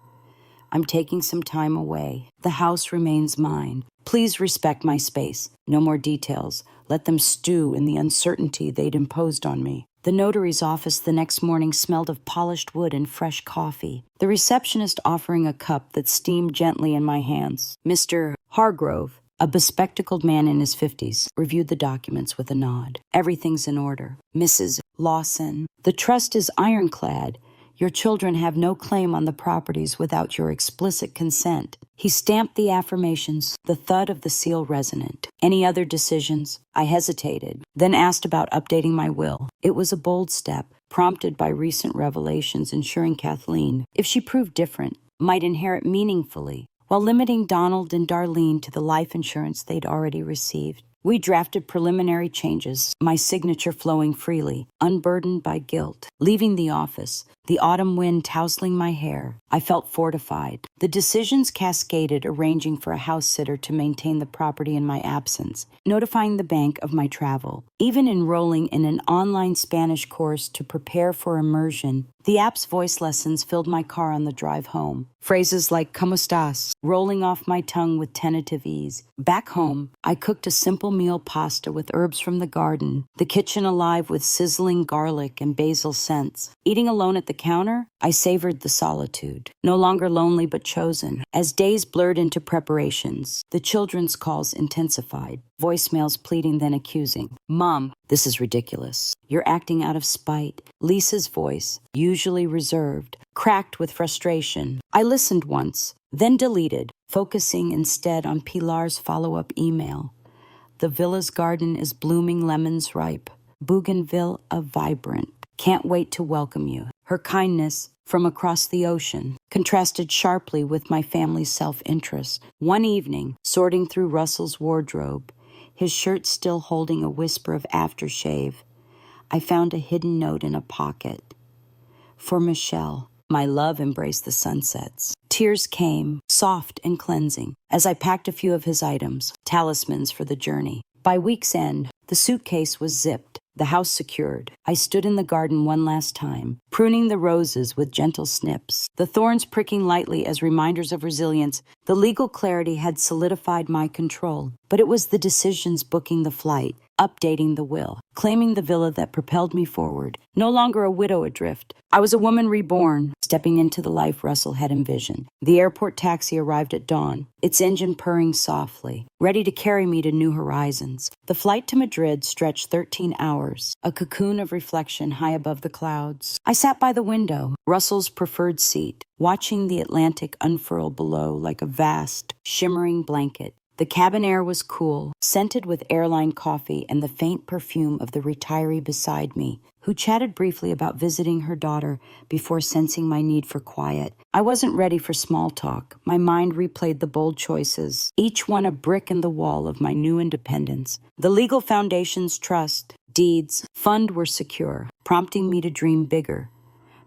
"I'm taking some time away. The house remains mine. Please respect my space. No more details. Let them stew in the uncertainty they'd imposed on me." The notary's office the next morning smelled of polished wood and fresh coffee, the receptionist offering a cup that steamed gently in my hands. Mr. Hargrove, a bespectacled man in his 50s, reviewed the documents with a nod. "Everything's in order." "Mrs. Lawson, the trust is ironclad. Your children have no claim on the properties without your explicit consent." He stamped the affirmations, the thud of the seal resonant. "Any other decisions?" I hesitated, then asked about updating my will. It was a bold step, prompted by recent revelations ensuring Kathleen, if she proved different, might inherit meaningfully, while limiting Donald and Darlene to the life insurance they'd already received. We drafted preliminary changes, my signature flowing freely, unburdened by guilt. Leaving the office, the autumn wind tousling my hair, I felt fortified. The decisions cascaded, arranging for a house sitter to maintain the property in my absence, notifying the bank of my travel, even enrolling in an online Spanish course to prepare for immersion. The app's voice lessons filled my car on the drive home. Phrases like "Cómo estás?" rolling off my tongue with tentative ease. Back home, I cooked a simple meal pasta with herbs from the garden, the kitchen alive with sizzling garlic and basil scents. Eating alone at the counter, I savored the solitude, no longer lonely but chosen. As days blurred into preparations, the children's calls intensified, voicemails pleading then accusing. "Mom, this is ridiculous. You're acting out of spite." Lisa's voice, usually reserved, cracked with frustration. I listened once, then deleted, focusing instead on Pilar's follow-up email. "The villa's garden is blooming lemons ripe. Bougainville vibrant. Can't wait to welcome you." Her kindness, from across the ocean, contrasted sharply with my family's self-interest. One evening, sorting through Russell's wardrobe, his shirt still holding a whisper of aftershave, I found a hidden note in a pocket. "For Michelle, my love embraced the sunsets." Tears came, soft and cleansing, as I packed a few of his items, talismans for the journey. By week's end, the suitcase was zipped, the house secured. I stood in the garden one last time, pruning the roses with gentle snips, the thorns pricking lightly as reminders of resilience. The legal clarity had solidified my control, but it was the decisions booking the flight, updating the will, claiming the villa that propelled me forward. No longer a widow adrift. I was a woman reborn, stepping into the life Russell had envisioned. The airport taxi arrived at dawn, its engine purring softly, ready to carry me to new horizons. The flight to Madrid stretched 13 hours, a cocoon of reflection high above the clouds. I sat by the window, Russell's preferred seat, watching the Atlantic unfurl below like a vast, shimmering blanket. The cabin air was cool, scented with airline coffee and the faint perfume of the retiree beside me, who chatted briefly about visiting her daughter before sensing my need for quiet. I wasn't ready for small talk. My mind replayed the bold choices, each one a brick in the wall of my new independence. The legal foundations, trust, deeds, fund were secure, prompting me to dream bigger.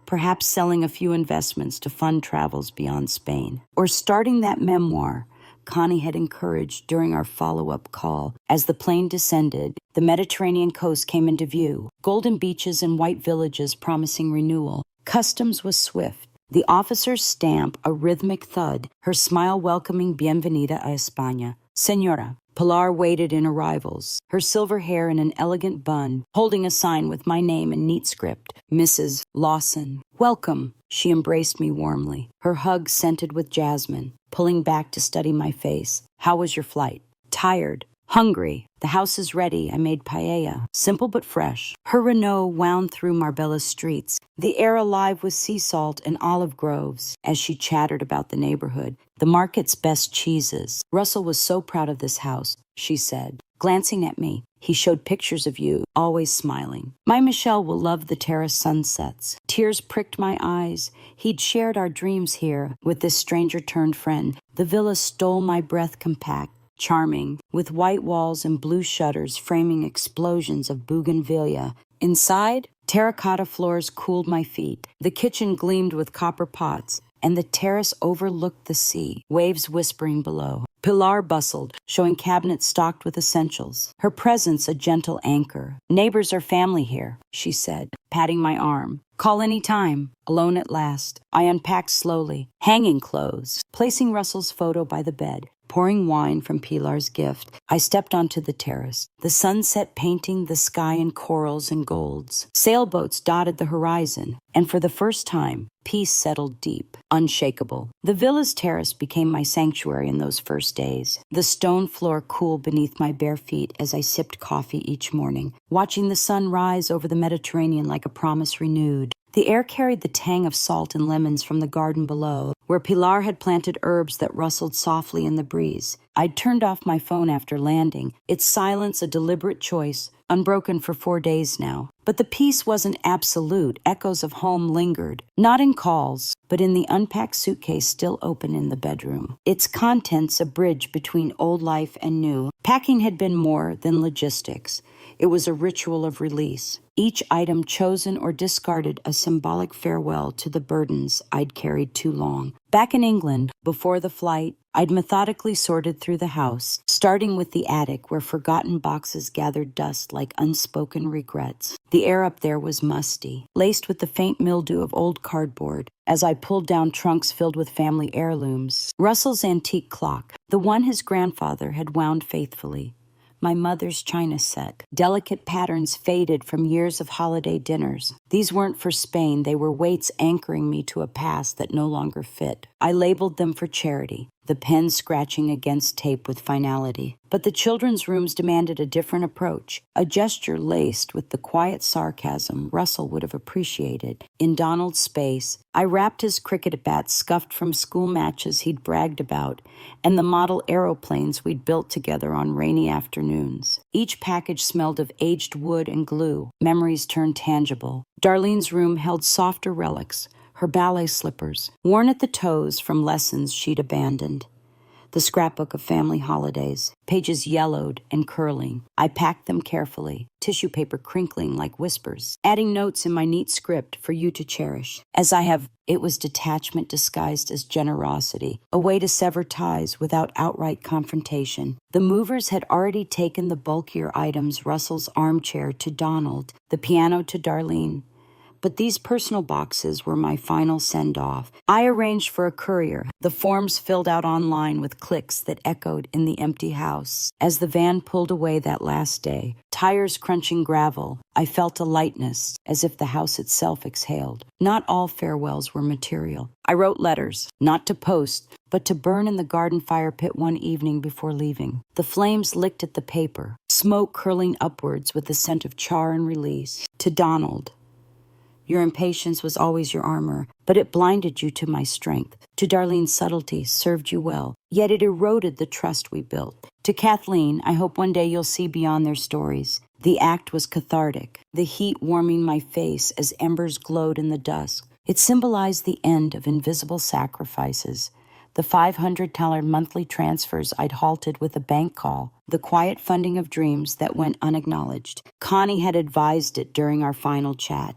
Perhaps selling a few investments to fund travels beyond Spain, or starting that memoir Connie had encouraged during our follow-up call. As the plane descended, the Mediterranean coast came into view, golden beaches and white villages promising renewal. Customs was swift. The officer's stamp, a rhythmic thud, her smile welcoming Bienvenida a España. Señora. Pilar waited in arrivals, her silver hair in an elegant bun, holding a sign with my name in neat script, Mrs. Lawson. Welcome. She embraced me warmly, her hug scented with jasmine, pulling back to study my face. How was your flight? Tired. Hungry. The house is ready. I made paella, simple but fresh. Her Renault wound through Marbella's streets, the air alive with sea salt and olive groves, as she chattered about the neighborhood, the market's best cheeses. Russell was so proud of this house, she said. Glancing at me, he showed pictures of you, always smiling. My Michelle will love the terrace sunsets. Tears pricked my eyes. He'd shared our dreams here with this stranger-turned-friend. The villa stole my breath compact, charming, with white walls and blue shutters framing explosions of bougainvillea. Inside, terracotta floors cooled my feet. The kitchen gleamed with copper pots, and the terrace overlooked the sea, waves whispering below. Pilar bustled, showing cabinets stocked with essentials, her presence a gentle anchor. Neighbors are family here, she said, patting my arm. Call any time. Alone at last. I unpacked slowly, hanging clothes, placing Russell's photo by the bed. Pouring wine from Pilar's gift, I stepped onto the terrace, the sunset painting the sky in corals and golds. Sailboats dotted the horizon, and for the first time, peace settled deep, unshakable. The villa's terrace became my sanctuary in those first days. The stone floor cooled beneath my bare feet as I sipped coffee each morning, watching the sun rise over the Mediterranean like a promise renewed. The air carried the tang of salt and lemons from the garden below, where Pilar had planted herbs that rustled softly in the breeze. I'd turned off my phone after landing, its silence a deliberate choice, unbroken for 4 days now. But the peace wasn't absolute. Echoes of home lingered, not in calls, but in the unpacked suitcase still open in the bedroom. Its contents a bridge between old life and new. Packing had been more than logistics. It was a ritual of release. Each item chosen or discarded a symbolic farewell to the burdens I'd carried too long. Back in England, before the flight, I'd methodically sorted through the house, starting with the attic where forgotten boxes gathered dust like unspoken regrets. The air up there was musty, laced with the faint mildew of old cardboard, as I pulled down trunks filled with family heirlooms. Russell's antique clock, the one his grandfather had wound faithfully. My mother's china set. Delicate patterns faded from years of holiday dinners. These weren't for Spain. They were weights anchoring me to a past that no longer fit. I labeled them for charity, the pen scratching against tape with finality. But the children's rooms demanded a different approach, a gesture laced with the quiet sarcasm Russell would have appreciated. In Donald's space, I wrapped his cricket bat scuffed from school matches he'd bragged about, and the model aeroplanes we'd built together on rainy afternoons. Each package smelled of aged wood and glue. Memories turned tangible. Darlene's room held softer relics, her ballet slippers, worn at the toes from lessons she'd abandoned. The scrapbook of family holidays, pages yellowed and curling. I packed them carefully, tissue paper crinkling like whispers, adding notes in my neat script for you to cherish. As I have, it was detachment disguised as generosity, a way to sever ties without outright confrontation. The movers had already taken the bulkier items, Russell's armchair to Donald, the piano to Darlene. But these personal boxes were my final send-off. I arranged for a courier, the forms filled out online with clicks that echoed in the empty house. As the van pulled away that last day, tires crunching gravel, I felt a lightness, as if the house itself exhaled. Not all farewells were material. I wrote letters, not to post, but to burn in the garden fire pit one evening before leaving. The flames licked at the paper, smoke curling upwards with the scent of char and release. To Donald, your impatience was always your armor, but it blinded you to my strength. To Darlene's subtlety served you well, yet it eroded the trust we built. To Kathleen, I hope one day you'll see beyond their stories. The act was cathartic, the heat warming my face as embers glowed in the dusk. It symbolized the end of invisible sacrifices, the $500 monthly transfers I'd halted with a bank call, the quiet funding of dreams that went unacknowledged. Connie had advised it during our final chat.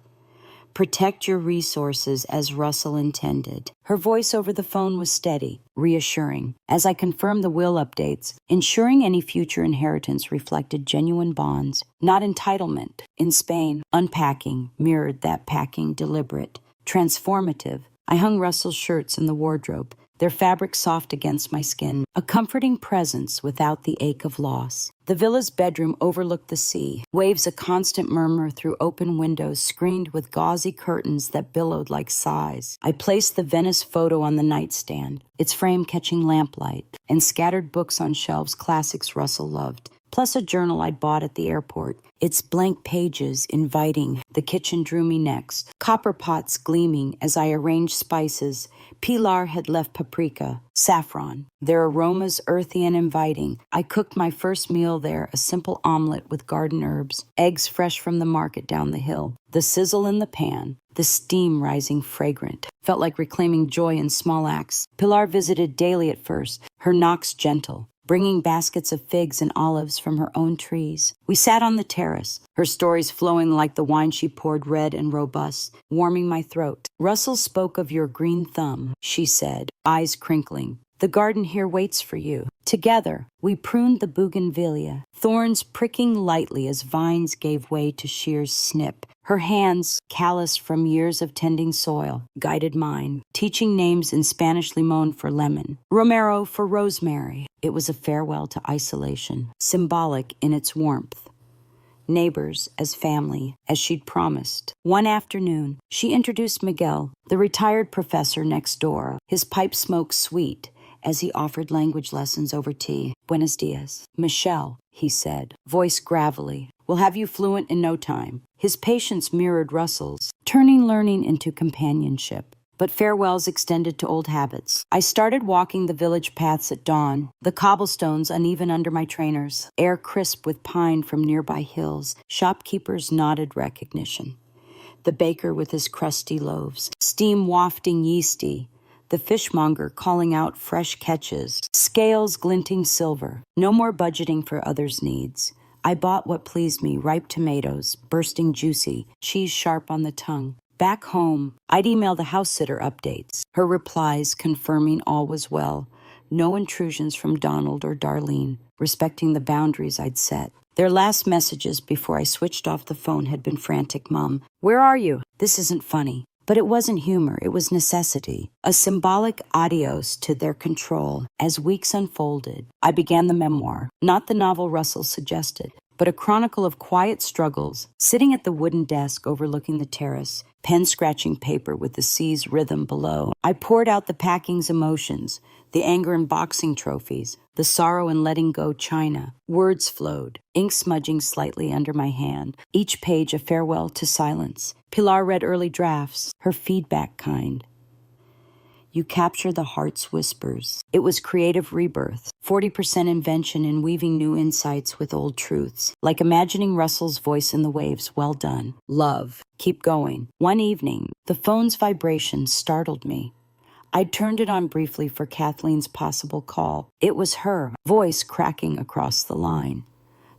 Protect your resources as Russell intended. Her voice over the phone was steady, reassuring. As I confirmed the will updates, ensuring any future inheritance reflected genuine bonds, not entitlement. In Spain, unpacking mirrored that packing, deliberate, transformative. I hung Russell's shirts in the wardrobe, their fabric soft against my skin, a comforting presence without the ache of loss. The villa's bedroom overlooked the sea, waves a constant murmur through open windows screened with gauzy curtains that billowed like sighs. I placed the Venice photo on the nightstand, its frame catching lamplight, and scattered books on shelves classics Russell loved, plus a journal I'd bought at the airport, its blank pages inviting. The kitchen drew me next, copper pots gleaming as I arranged spices. Pilar had left paprika, saffron, their aromas earthy and inviting. I cooked my first meal there, a simple omelet with garden herbs, eggs fresh from the market down the hill. The sizzle in the pan, the steam rising fragrant, felt like reclaiming joy in small acts. Pilar visited daily at first, her knocks gentle, bringing baskets of figs and olives from her own trees. We sat on the terrace, her stories flowing like the wine she poured, red and robust, warming my throat. Russell spoke of your green thumb, she said, eyes crinkling. The garden here waits for you. Together, we pruned the bougainvillea, thorns pricking lightly as vines gave way to shears snip. Her hands, calloused from years of tending soil, guided mine, teaching names in Spanish limon for lemon, romero for rosemary. It was a farewell to isolation, symbolic in its warmth. Neighbors as family, as she'd promised. One afternoon, she introduced Miguel, the retired professor next door, his pipe smoke sweet, as he offered language lessons over tea. Buenos dias. Michelle, he said, voice gravelly. We'll have you fluent in no time. His patience mirrored Russell's, turning learning into companionship. But farewells extended to old habits. I started walking the village paths at dawn, the cobblestones uneven under my trainers, air crisp with pine from nearby hills. Shopkeepers nodded recognition. The baker with his crusty loaves, steam wafting yeasty, the fishmonger calling out fresh catches, scales glinting silver. No more budgeting for others' needs. I bought what pleased me, ripe tomatoes, bursting juicy, cheese sharp on the tongue. Back home, I'd email the house-sitter updates, her replies confirming all was well. No intrusions from Donald or Darlene, respecting the boundaries I'd set. Their last messages before I switched off the phone had been frantic. Mom, where are you? This isn't funny. But it wasn't humor, it was necessity. A symbolic adios to their control. As weeks unfolded, I began the memoir, not the novel Russell suggested, but a chronicle of quiet struggles, sitting at the wooden desk overlooking the terrace, pen scratching paper with the sea's rhythm below. I poured out the packing's emotions, the anger in boxing trophies, the sorrow in letting go china. Words flowed, ink smudging slightly under my hand, each page a farewell to silence. Pilar read early drafts, her feedback kind. You capture the heart's whispers. It was creative rebirth, 40% invention in weaving new insights with old truths, like imagining Russell's voice in the waves. Well done. Love. Keep going. One evening, the phone's vibration startled me. I turned it on briefly for Kathleen's possible call. It was her, voice cracking across the line.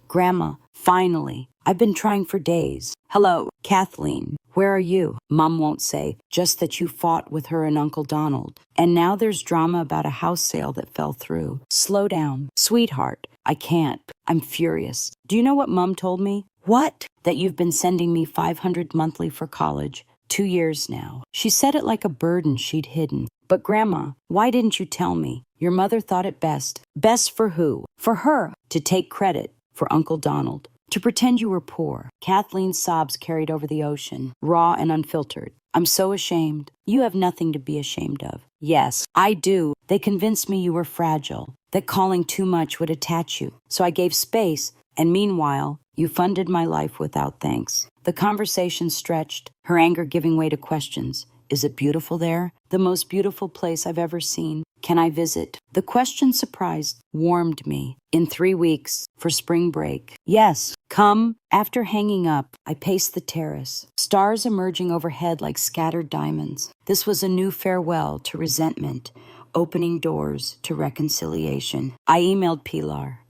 Grandma, finally. I've been trying for days. Hello, Kathleen. Where are you? Mom won't say, just that you fought with her and Uncle Donald. And now there's drama about a house sale that fell through. Slow down. Sweetheart, I can't. I'm furious. Do you know what Mom told me? What? That you've been sending me $500 monthly for college. 2 years now. She said it like a burden she'd hidden. But Grandma, why didn't you tell me? Your mother thought it best. Best for who? For her. To take credit. For Uncle Donald. To pretend you were poor. Kathleen's sobs carried over the ocean, raw and unfiltered. I'm so ashamed. You have nothing to be ashamed of. Yes, I do. They convinced me you were fragile, that calling too much would attach you. So I gave space, and meanwhile, you funded my life without thanks. The conversation stretched, her anger giving way to questions. Is it beautiful there? The most beautiful place I've ever seen. Can I visit? The question surprised, warmed me. In 3 weeks, for spring break. Yes, come. After hanging up, I paced the terrace, stars emerging overhead like scattered diamonds. This was a new farewell to resentment, opening doors to reconciliation. I emailed Pilar.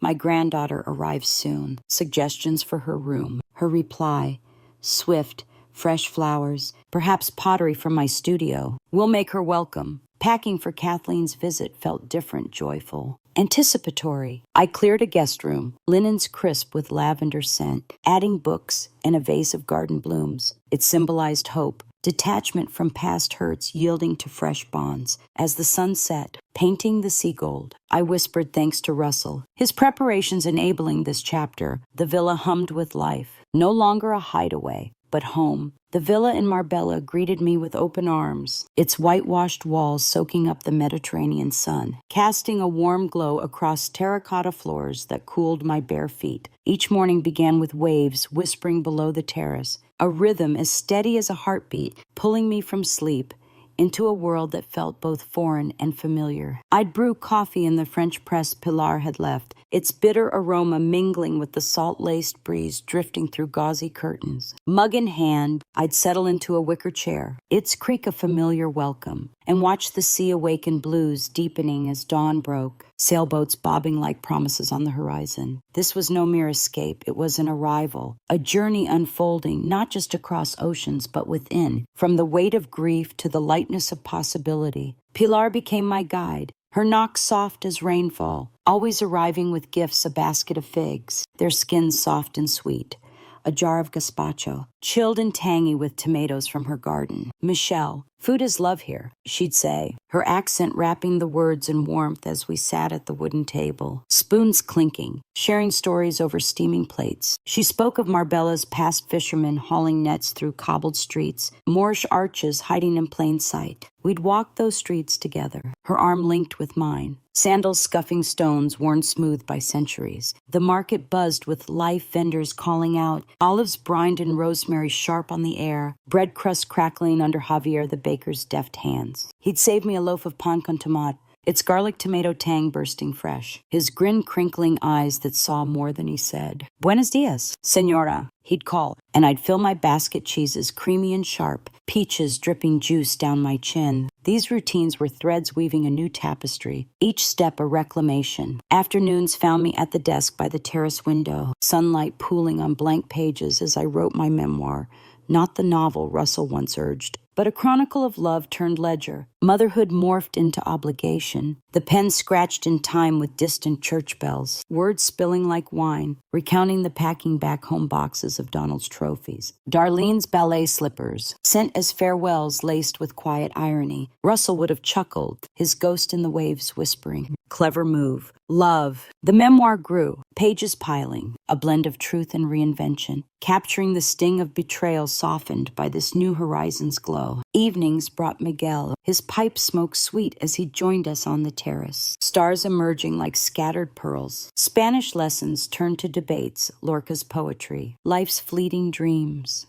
My granddaughter arrives soon. Suggestions for her room. Her reply, swift, fresh flowers, perhaps pottery from my studio. We'll make her welcome. Packing for Kathleen's visit felt different, joyful. Anticipatory. I cleared a guest room, linens crisp with lavender scent, adding books and a vase of garden blooms. It symbolized hope, detachment from past hurts yielding to fresh bonds. As the sun set, painting the sea gold, I whispered thanks to Russell. His preparations enabling this chapter, the villa hummed with life. No longer a hideaway, but home. The villa in Marbella greeted me with open arms, its whitewashed walls soaking up the Mediterranean sun, casting a warm glow across terracotta floors that cooled my bare feet. Each morning began with waves whispering below the terrace, a rhythm as steady as a heartbeat, pulling me from sleep into a world that felt both foreign and familiar. I'd brew coffee in the French press Pilar had left, its bitter aroma mingling with the salt-laced breeze drifting through gauzy curtains. Mug in hand, I'd settle into a wicker chair, its creak a familiar welcome, and watch the sea awaken blues deepening as dawn broke, sailboats bobbing like promises on the horizon. This was no mere escape, it was an arrival, a journey unfolding not just across oceans but within, from the weight of grief to the lightness of possibility. Pilar became my guide, her knock soft as rainfall, always arriving with gifts, a basket of figs, their skins soft and sweet, a jar of gazpacho, chilled and tangy with tomatoes from her garden. Michelle, food is love here, she'd say, her accent wrapping the words in warmth as we sat at the wooden table, spoons clinking, sharing stories over steaming plates. She spoke of Marbella's past fishermen hauling nets through cobbled streets, Moorish arches hiding in plain sight. We'd walk those streets together, her arm linked with mine, sandals scuffing stones worn smooth by centuries. The market buzzed with life, vendors calling out, olives brined in rosemary sharp on the air, bread crust crackling under Javier the baker's deft hands. He'd save me a loaf of pan con tomate, its garlic tomato tang bursting fresh, his grin crinkling eyes that saw more than he said. Buenos dias, senora, he'd call, and I'd fill my basket cheeses creamy and sharp, peaches dripping juice down my chin. These routines were threads weaving a new tapestry, each step a reclamation. Afternoons found me at the desk by the terrace window, sunlight pooling on blank pages as I wrote my memoir, not the novel Russell once urged, but a chronicle of love turned ledger. Motherhood morphed into obligation, the pen scratched in time with distant church bells, words spilling like wine, recounting the packing back home boxes of Donald's trophies. Darlene's ballet slippers, sent as farewells laced with quiet irony. Russell would have chuckled, his ghost in the waves whispering. Clever move. Love. The memoir grew, pages piling, a blend of truth and reinvention, capturing the sting of betrayal softened by this new horizon's glow. Evenings brought Miguel, his pipe smoke sweet as he joined us on the terrace, stars emerging like scattered pearls. Spanish lessons turned to debates, Lorca's poetry, life's fleeting dreams.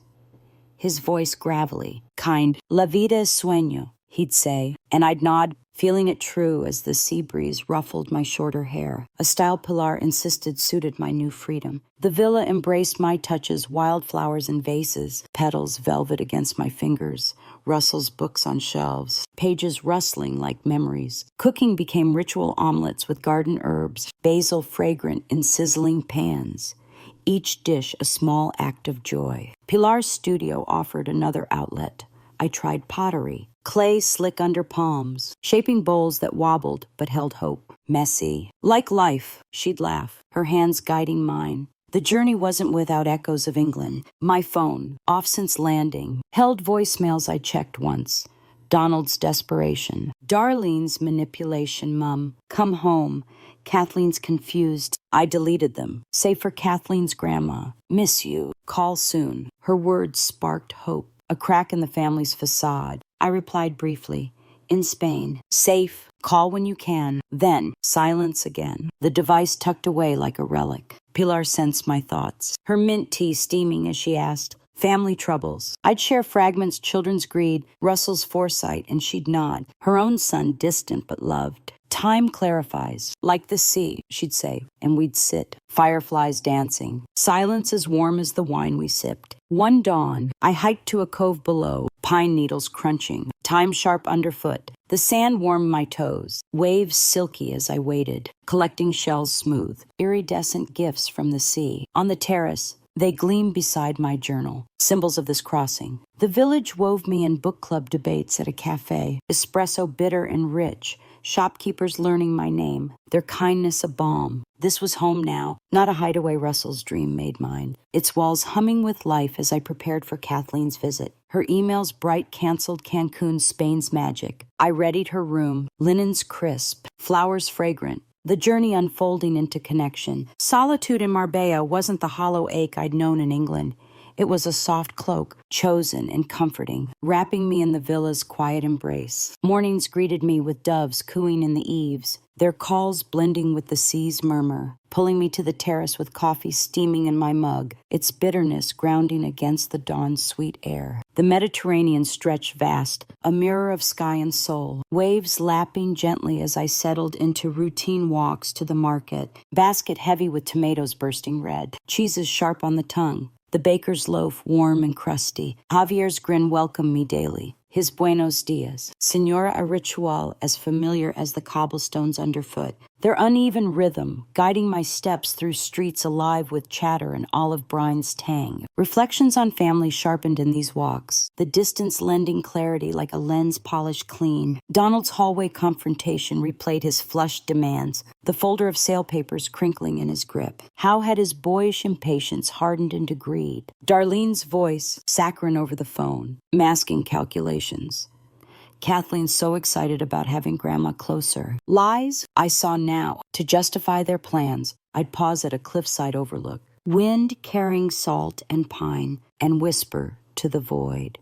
His voice gravelly, kind, La vida es sueño, he'd say, and I'd nod, feeling it true as the sea breeze ruffled my shorter hair, a style Pilar insisted suited my new freedom. The villa embraced my touches, wildflowers in vases, petals velvet against my fingers, Russell's books on shelves, pages rustling like memories. Cooking became ritual omelets with garden herbs, basil fragrant in sizzling pans. Each dish a small act of joy. Pilar's studio offered another outlet. I tried pottery, clay slick under palms, shaping bowls that wobbled but held hope. Messy. Like life, she'd laugh, her hands guiding mine. The journey wasn't without echoes of England. My phone, off since landing, held voicemails I checked once. Donald's desperation. Darlene's manipulation, Mum. Come home. Kathleen's confused. I deleted them, save for Kathleen's grandma. Miss you. Call soon. Her words sparked hope. A crack in the family's facade. I replied briefly, in Spain, safe, call when you can. Then, silence again, the device tucked away like a relic. Pilar sensed my thoughts, her mint tea steaming as she asked, family troubles. I'd share fragments, children's greed, Russell's foresight, and she'd nod. Her own son, distant but loved. Time clarifies. Like the sea, she'd say, and we'd sit. Fireflies dancing. Silence as warm as the wine we sipped. One dawn, I hiked to a cove below, pine needles crunching, time sharp underfoot. The sand warmed my toes, waves silky as I waited, collecting shells smooth, iridescent gifts from the sea. On the terrace, they gleam beside my journal, symbols of this crossing. The village wove me in book club debates at a cafe, espresso bitter and rich, shopkeepers learning my name, their kindness a balm. This was home now, not a hideaway Russell's dream made mine. Its walls humming with life as I prepared for Kathleen's visit. Her emails bright canceled Cancun, Spain's magic. I readied her room, linens crisp, flowers fragrant. The journey unfolding into connection. Solitude in Marbella wasn't the hollow ache I'd known in England. It was a soft cloak, chosen and comforting, wrapping me in the villa's quiet embrace. Mornings greeted me with doves cooing in the eaves, their calls blending with the sea's murmur, pulling me to the terrace with coffee steaming in my mug, its bitterness grounding against the dawn's sweet air. The Mediterranean stretched vast, a mirror of sky and soul, waves lapping gently as I settled into routine walks to the market, basket heavy with tomatoes bursting red, cheeses sharp on the tongue, the baker's loaf warm and crusty. Javier's grin welcomed me daily. His buenos dias, Senora a ritual as familiar as the cobblestones underfoot, their uneven rhythm guiding my steps through streets alive with chatter and olive brine's tang. Reflections on family sharpened in these walks, the distance lending clarity like a lens polished clean. Donald's hallway confrontation replayed his flushed demands, the folder of sale papers crinkling in his grip. How had his boyish impatience hardened into greed? Darlene's voice, saccharine over the phone, masking calculations. Kathleen so excited about having Grandma closer. Lies I saw now. To justify their plans, I'd pause at a cliffside overlook. Wind carrying salt and pine, and whisper to the void.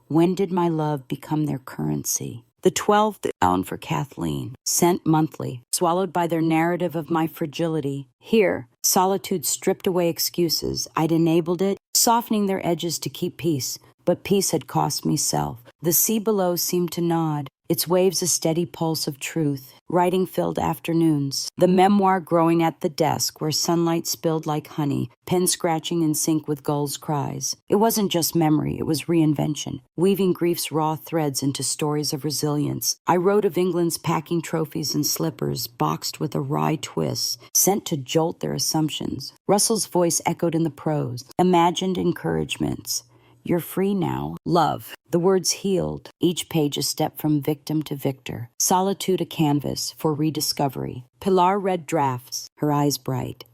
When did my love become their currency? The 12th bound for Kathleen, sent monthly, swallowed by their narrative of my fragility. Here, solitude stripped away excuses. I'd enabled it, softening their edges to keep peace, but peace had cost me self. The sea below seemed to nod, its waves a steady pulse of truth. Writing-filled afternoons, the memoir growing at the desk where sunlight spilled like honey, pen scratching in sync with gulls' cries. It wasn't just memory, it was reinvention, weaving grief's raw threads into stories of resilience. I wrote of England's packing trophies and slippers, boxed with a wry twist, sent to jolt their assumptions. Russell's voice echoed in the prose, imagined encouragements. You're free now. Love. The words healed, each page a step from victim to victor. Solitude a canvas for rediscovery. Pilar read drafts, her eyes bright.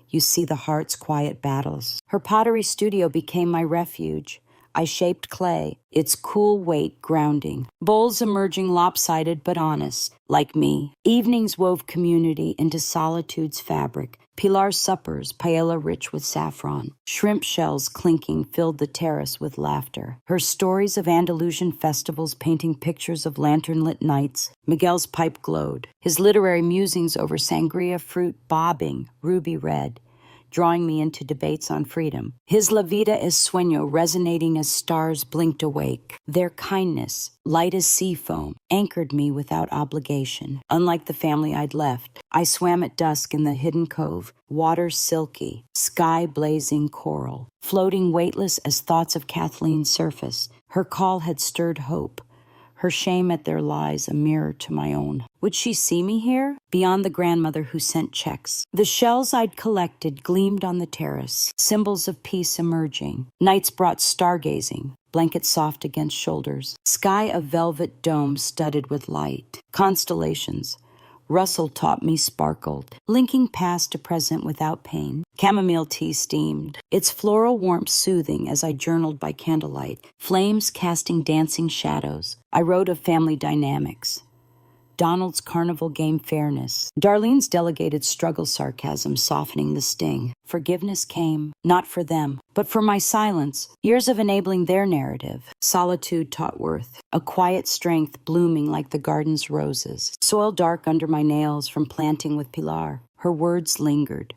You see the heart's quiet battles. Her pottery studio became my refuge. I shaped clay, its cool weight grounding. Bowls emerging lopsided but honest, like me. Evenings wove community into solitude's fabric. Pilar's suppers, paella rich with saffron. Shrimp shells clinking filled the terrace with laughter. Her stories of Andalusian festivals painting pictures of lantern-lit nights. Miguel's pipe glowed. His literary musings over sangria fruit bobbing, ruby red, drawing me into debates on freedom. His La Vida es Sueño resonating as stars blinked awake. Their kindness, light as sea foam, anchored me without obligation. Unlike the family I'd left, I swam at dusk in the hidden cove, water silky, sky blazing coral, floating weightless as thoughts of Kathleen surfaced. Her call had stirred hope. Her shame at their lies a mirror to my own. Would she see me here? Beyond the grandmother who sent checks. The shells I'd collected gleamed on the terrace, symbols of peace emerging. Nights brought stargazing, blanket soft against shoulders. Sky of velvet dome studded with light. Constellations. Russell taught me sparkled, linking past to present without pain. Chamomile tea steamed, its floral warmth soothing as I journaled by candlelight, flames casting dancing shadows. I wrote of family dynamics. Donald's carnival game fairness. Darlene's delegated struggle sarcasm softening the sting. Forgiveness came, not for them, but for my silence. Years of enabling their narrative. Solitude taught worth. A quiet strength blooming like the garden's roses. Soil dark under my nails from planting with Pilar. Her words lingered.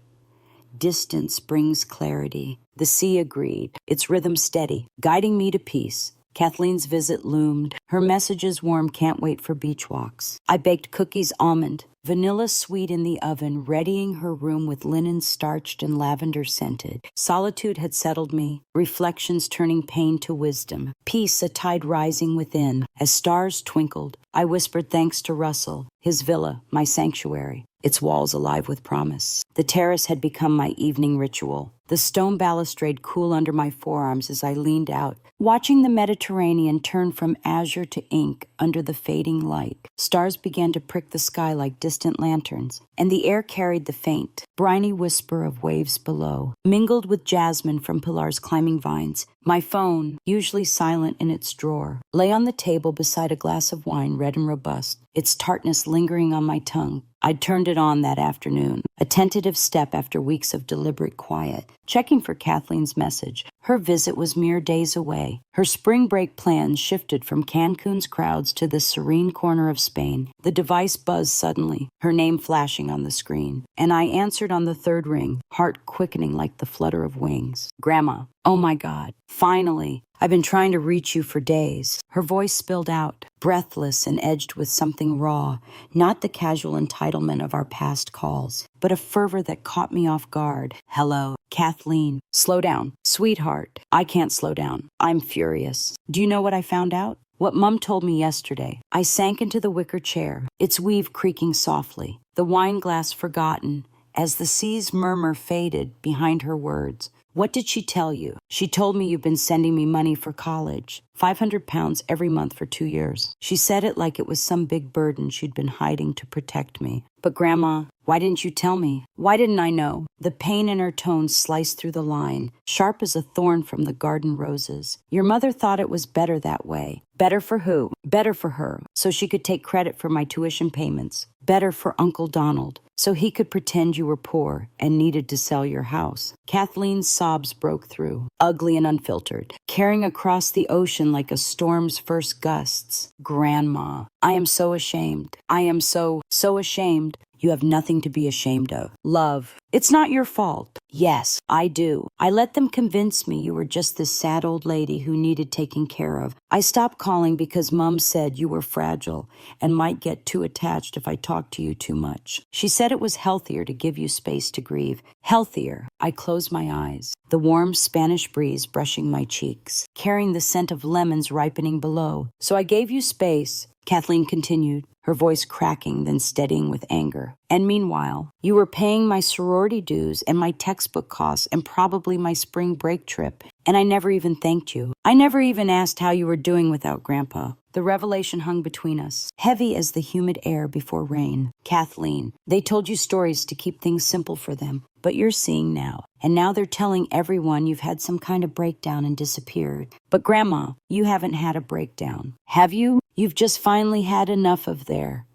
Distance brings clarity. The sea agreed, its rhythm steady, guiding me to peace. Kathleen's visit loomed. Her messages warm, can't wait for beach walks. I baked cookies almond, vanilla sweet in the oven, readying her room with linen starched and lavender scented. Solitude had settled me, reflections turning pain to wisdom. Peace, a tide rising within. As stars twinkled, I whispered thanks to Russell, his villa, my sanctuary, its walls alive with promise. The terrace had become my evening ritual. The stone balustrade cool under my forearms as I leaned out, watching the Mediterranean turn from azure to ink under the fading light. Stars began to prick the sky like distant lanterns, and the air carried the faint, briny whisper of waves below, mingled with jasmine from Pilar's climbing vines. My phone, usually silent in its drawer, lay on the table beside a glass of wine, red and robust, its tartness lingering on my tongue. I'd turned it on that afternoon, a tentative step after weeks of deliberate quiet, checking for Kathleen's message. Her visit was mere days away. Her spring break plans shifted from Cancun's crowds to the serene corner of Spain. The device buzzed suddenly, her name flashing on the screen, and I answered on the third ring, heart quickening like the flutter of wings. Grandma. Oh my God. Finally. I've been trying to reach you for days. Her voice spilled out, breathless and edged with something raw, not the casual entitlement of our past calls, but a fervor that caught me off guard. Hello, Kathleen. Slow down. Sweetheart. I can't slow down. I'm furious. Do you know what I found out? What Mum told me yesterday. I sank into the wicker chair, its weave creaking softly, the wine glass forgotten, as the sea's murmur faded behind her words. What did she tell you? She told me you've been sending me money for college, £500 every month for 2 years. She said it like it was some big burden she'd been hiding to protect me. But Grandma, why didn't you tell me? Why didn't I know? The pain in her tone sliced through the line, sharp as a thorn from the garden roses. Your mother thought it was better that way. Better for who? Better for her, so she could take credit for my tuition payments. Better for Uncle Donald, so he could pretend you were poor and needed to sell your house. Kathleen's sobs broke through, ugly and unfiltered, carrying across the ocean like a storm's first gusts. Grandma, I am so ashamed. I am so ashamed. You have nothing to be ashamed of. Love, it's not your fault. Yes, I do. I let them convince me you were just this sad old lady who needed taking care of. I stopped calling because Mum said you were fragile and might get too attached if I talked to you too much. She said it was healthier to give you space to grieve. Healthier. I closed my eyes, the warm Spanish breeze brushing my cheeks, carrying the scent of lemons ripening below. So I gave you space, Kathleen continued, her voice cracking, then steadying with anger. And meanwhile, you were paying my sorority dues and my textbook costs and probably my spring break trip. And I never even thanked you. I never even asked how you were doing without Grandpa. The revelation hung between us, heavy as the humid air before rain. Kathleen, they told you stories to keep things simple for them, but you're seeing now. And now they're telling everyone you've had some kind of breakdown and disappeared. But Grandma, you haven't had a breakdown. Have you? You've just finally had enough of there.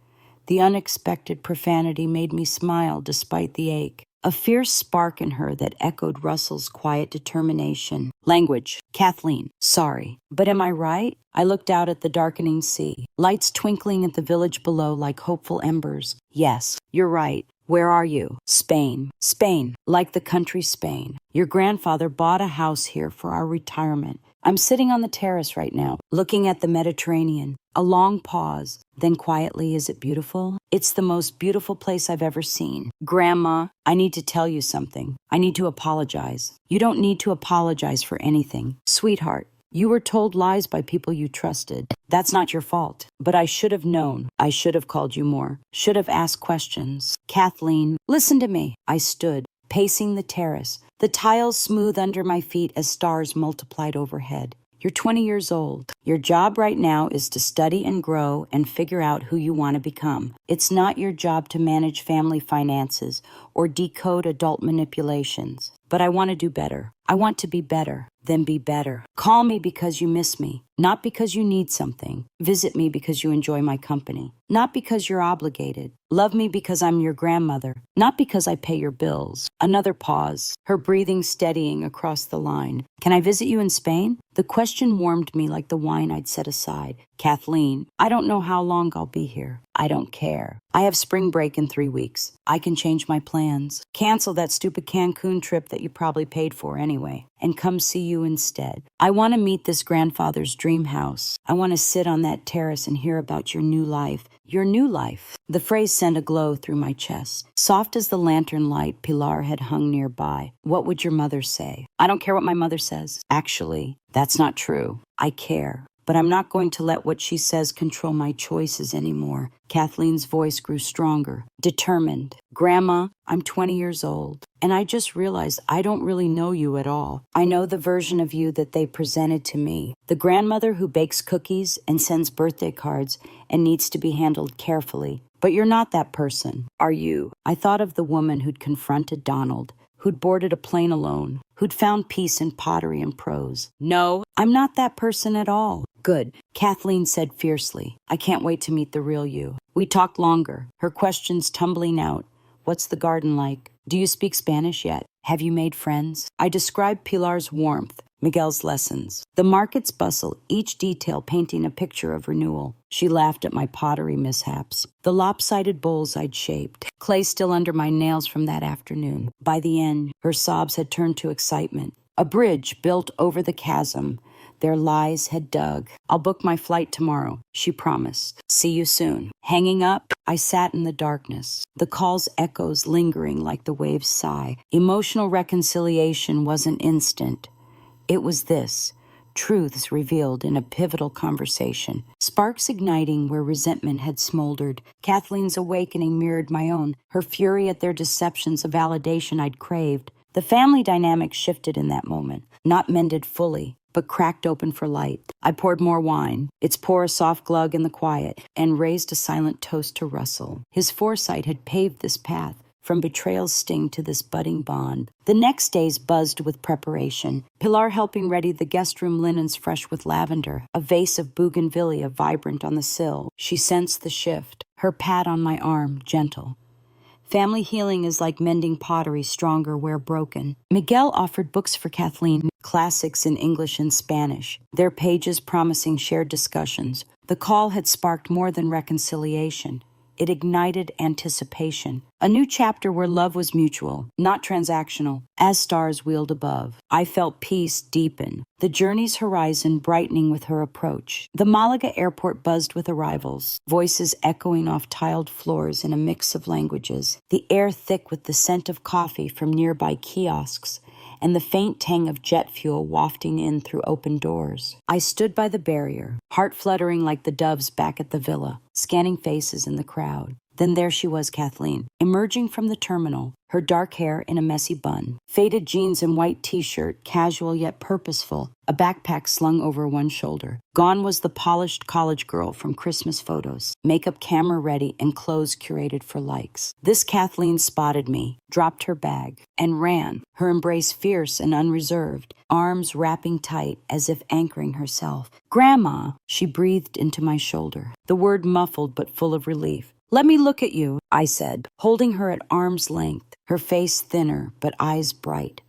The unexpected profanity made me smile despite the ache. A fierce spark in her that echoed Russell's quiet determination. Language. Kathleen, sorry. But am I right? I looked out at the darkening sea, lights twinkling at the village below like hopeful embers. Yes, you're right. Where are you? Spain. Spain, like the country Spain. Your grandfather bought a house here for our retirement. I'm sitting on the terrace right now, looking at the Mediterranean. A long pause, then quietly, is it beautiful? It's the most beautiful place I've ever seen. Grandma, I need to tell you something. I need to apologize. You don't need to apologize for anything. Sweetheart, you were told lies by people you trusted. That's not your fault. But I should have known. I should have called you more. Should have asked questions. Kathleen, listen to me. I stood, pacing the terrace, the tiles smooth under my feet as stars multiplied overhead. You're 20 years old. Your job right now is to study and grow and figure out who you want to become. It's not your job to manage family finances or decode adult manipulations. But I want to do better. I want to be better, then be better. Call me because you miss me, not because you need something. Visit me because you enjoy my company, not because you're obligated. Love me because I'm your grandmother, not because I pay your bills. Another pause, her breathing steadying across the line. Can I visit you in Spain? The question warmed me like the wine I'd set aside. Kathleen, I don't know how long I'll be here. I don't care. I have spring break in 3 weeks. I can change my plans. Cancel that stupid Cancun trip that you probably paid for anyway, and come see you instead. I want to meet this grandfather's dream house. I want to sit on that terrace and hear about your new life. Your new life. The phrase sent a glow through my chest. Soft as the lantern light Pilar had hung nearby. What would your mother say? I don't care what my mother says. Actually, that's not true. I care. But I'm not going to let what she says control my choices anymore. Kathleen's voice grew stronger, determined. Grandma, I'm 20 years old, and I just realized I don't really know you at all. I know the version of you that they presented to me. The grandmother who bakes cookies and sends birthday cards and needs to be handled carefully. But you're not that person, are you? I thought of the woman who'd confronted Donald, who'd boarded a plane alone, who'd found peace in pottery and prose. No, I'm not that person at all. Good, Kathleen said fiercely. I can't wait to meet the real you. We talked longer, her questions tumbling out. What's the garden like? Do you speak Spanish yet? Have you made friends? I described Pilar's warmth, Miguel's lessons, the market's bustle, each detail painting a picture of renewal. She laughed at my pottery mishaps, the lopsided bowls I'd shaped, clay still under my nails from that afternoon. By the end, her sobs had turned to excitement. A bridge built over the chasm their lies had dug. I'll book my flight tomorrow, she promised. See you soon. Hanging up, I sat in the darkness, the call's echoes lingering like the waves' sigh. Emotional reconciliation wasn't instant. It was this. Truths revealed in a pivotal conversation, sparks igniting where resentment had smoldered. Kathleen's awakening mirrored my own, her fury at their deceptions a validation I'd craved. The family dynamic shifted in that moment, not mended fully, but cracked open for light. I poured more wine, its pour a soft glug in the quiet, and raised a silent toast to Russell. His foresight had paved this path, from betrayal's sting to this budding bond. The next days buzzed with preparation, Pilar helping ready the guest room linens fresh with lavender, a vase of bougainvillea vibrant on the sill. She sensed the shift, her pat on my arm, gentle. Family healing is like mending pottery, stronger where broken. Miguel offered books for Kathleen, classics in English and Spanish, their pages promising shared discussions. The call had sparked more than reconciliation. It ignited anticipation. A new chapter where love was mutual, not transactional, as stars wheeled above. I felt peace deepen, the journey's horizon brightening with her approach. The Malaga airport buzzed with arrivals, voices echoing off tiled floors in a mix of languages, the air thick with the scent of coffee from nearby kiosks, and the faint tang of jet fuel wafting in through open doors. I stood by the barrier, heart fluttering like the doves back at the villa, scanning faces in the crowd. Then there she was, Kathleen, emerging from the terminal, her dark hair in a messy bun, faded jeans and white t-shirt, casual yet purposeful, a backpack slung over one shoulder. Gone was the polished college girl from Christmas photos, makeup camera ready and clothes curated for likes. This Kathleen spotted me, dropped her bag, and ran, her embrace fierce and unreserved, arms wrapping tight as if anchoring herself. Grandma, she breathed into my shoulder, the word muffled but full of relief. Let me look at you, I said, holding her at arm's length, her face thinner but eyes bright,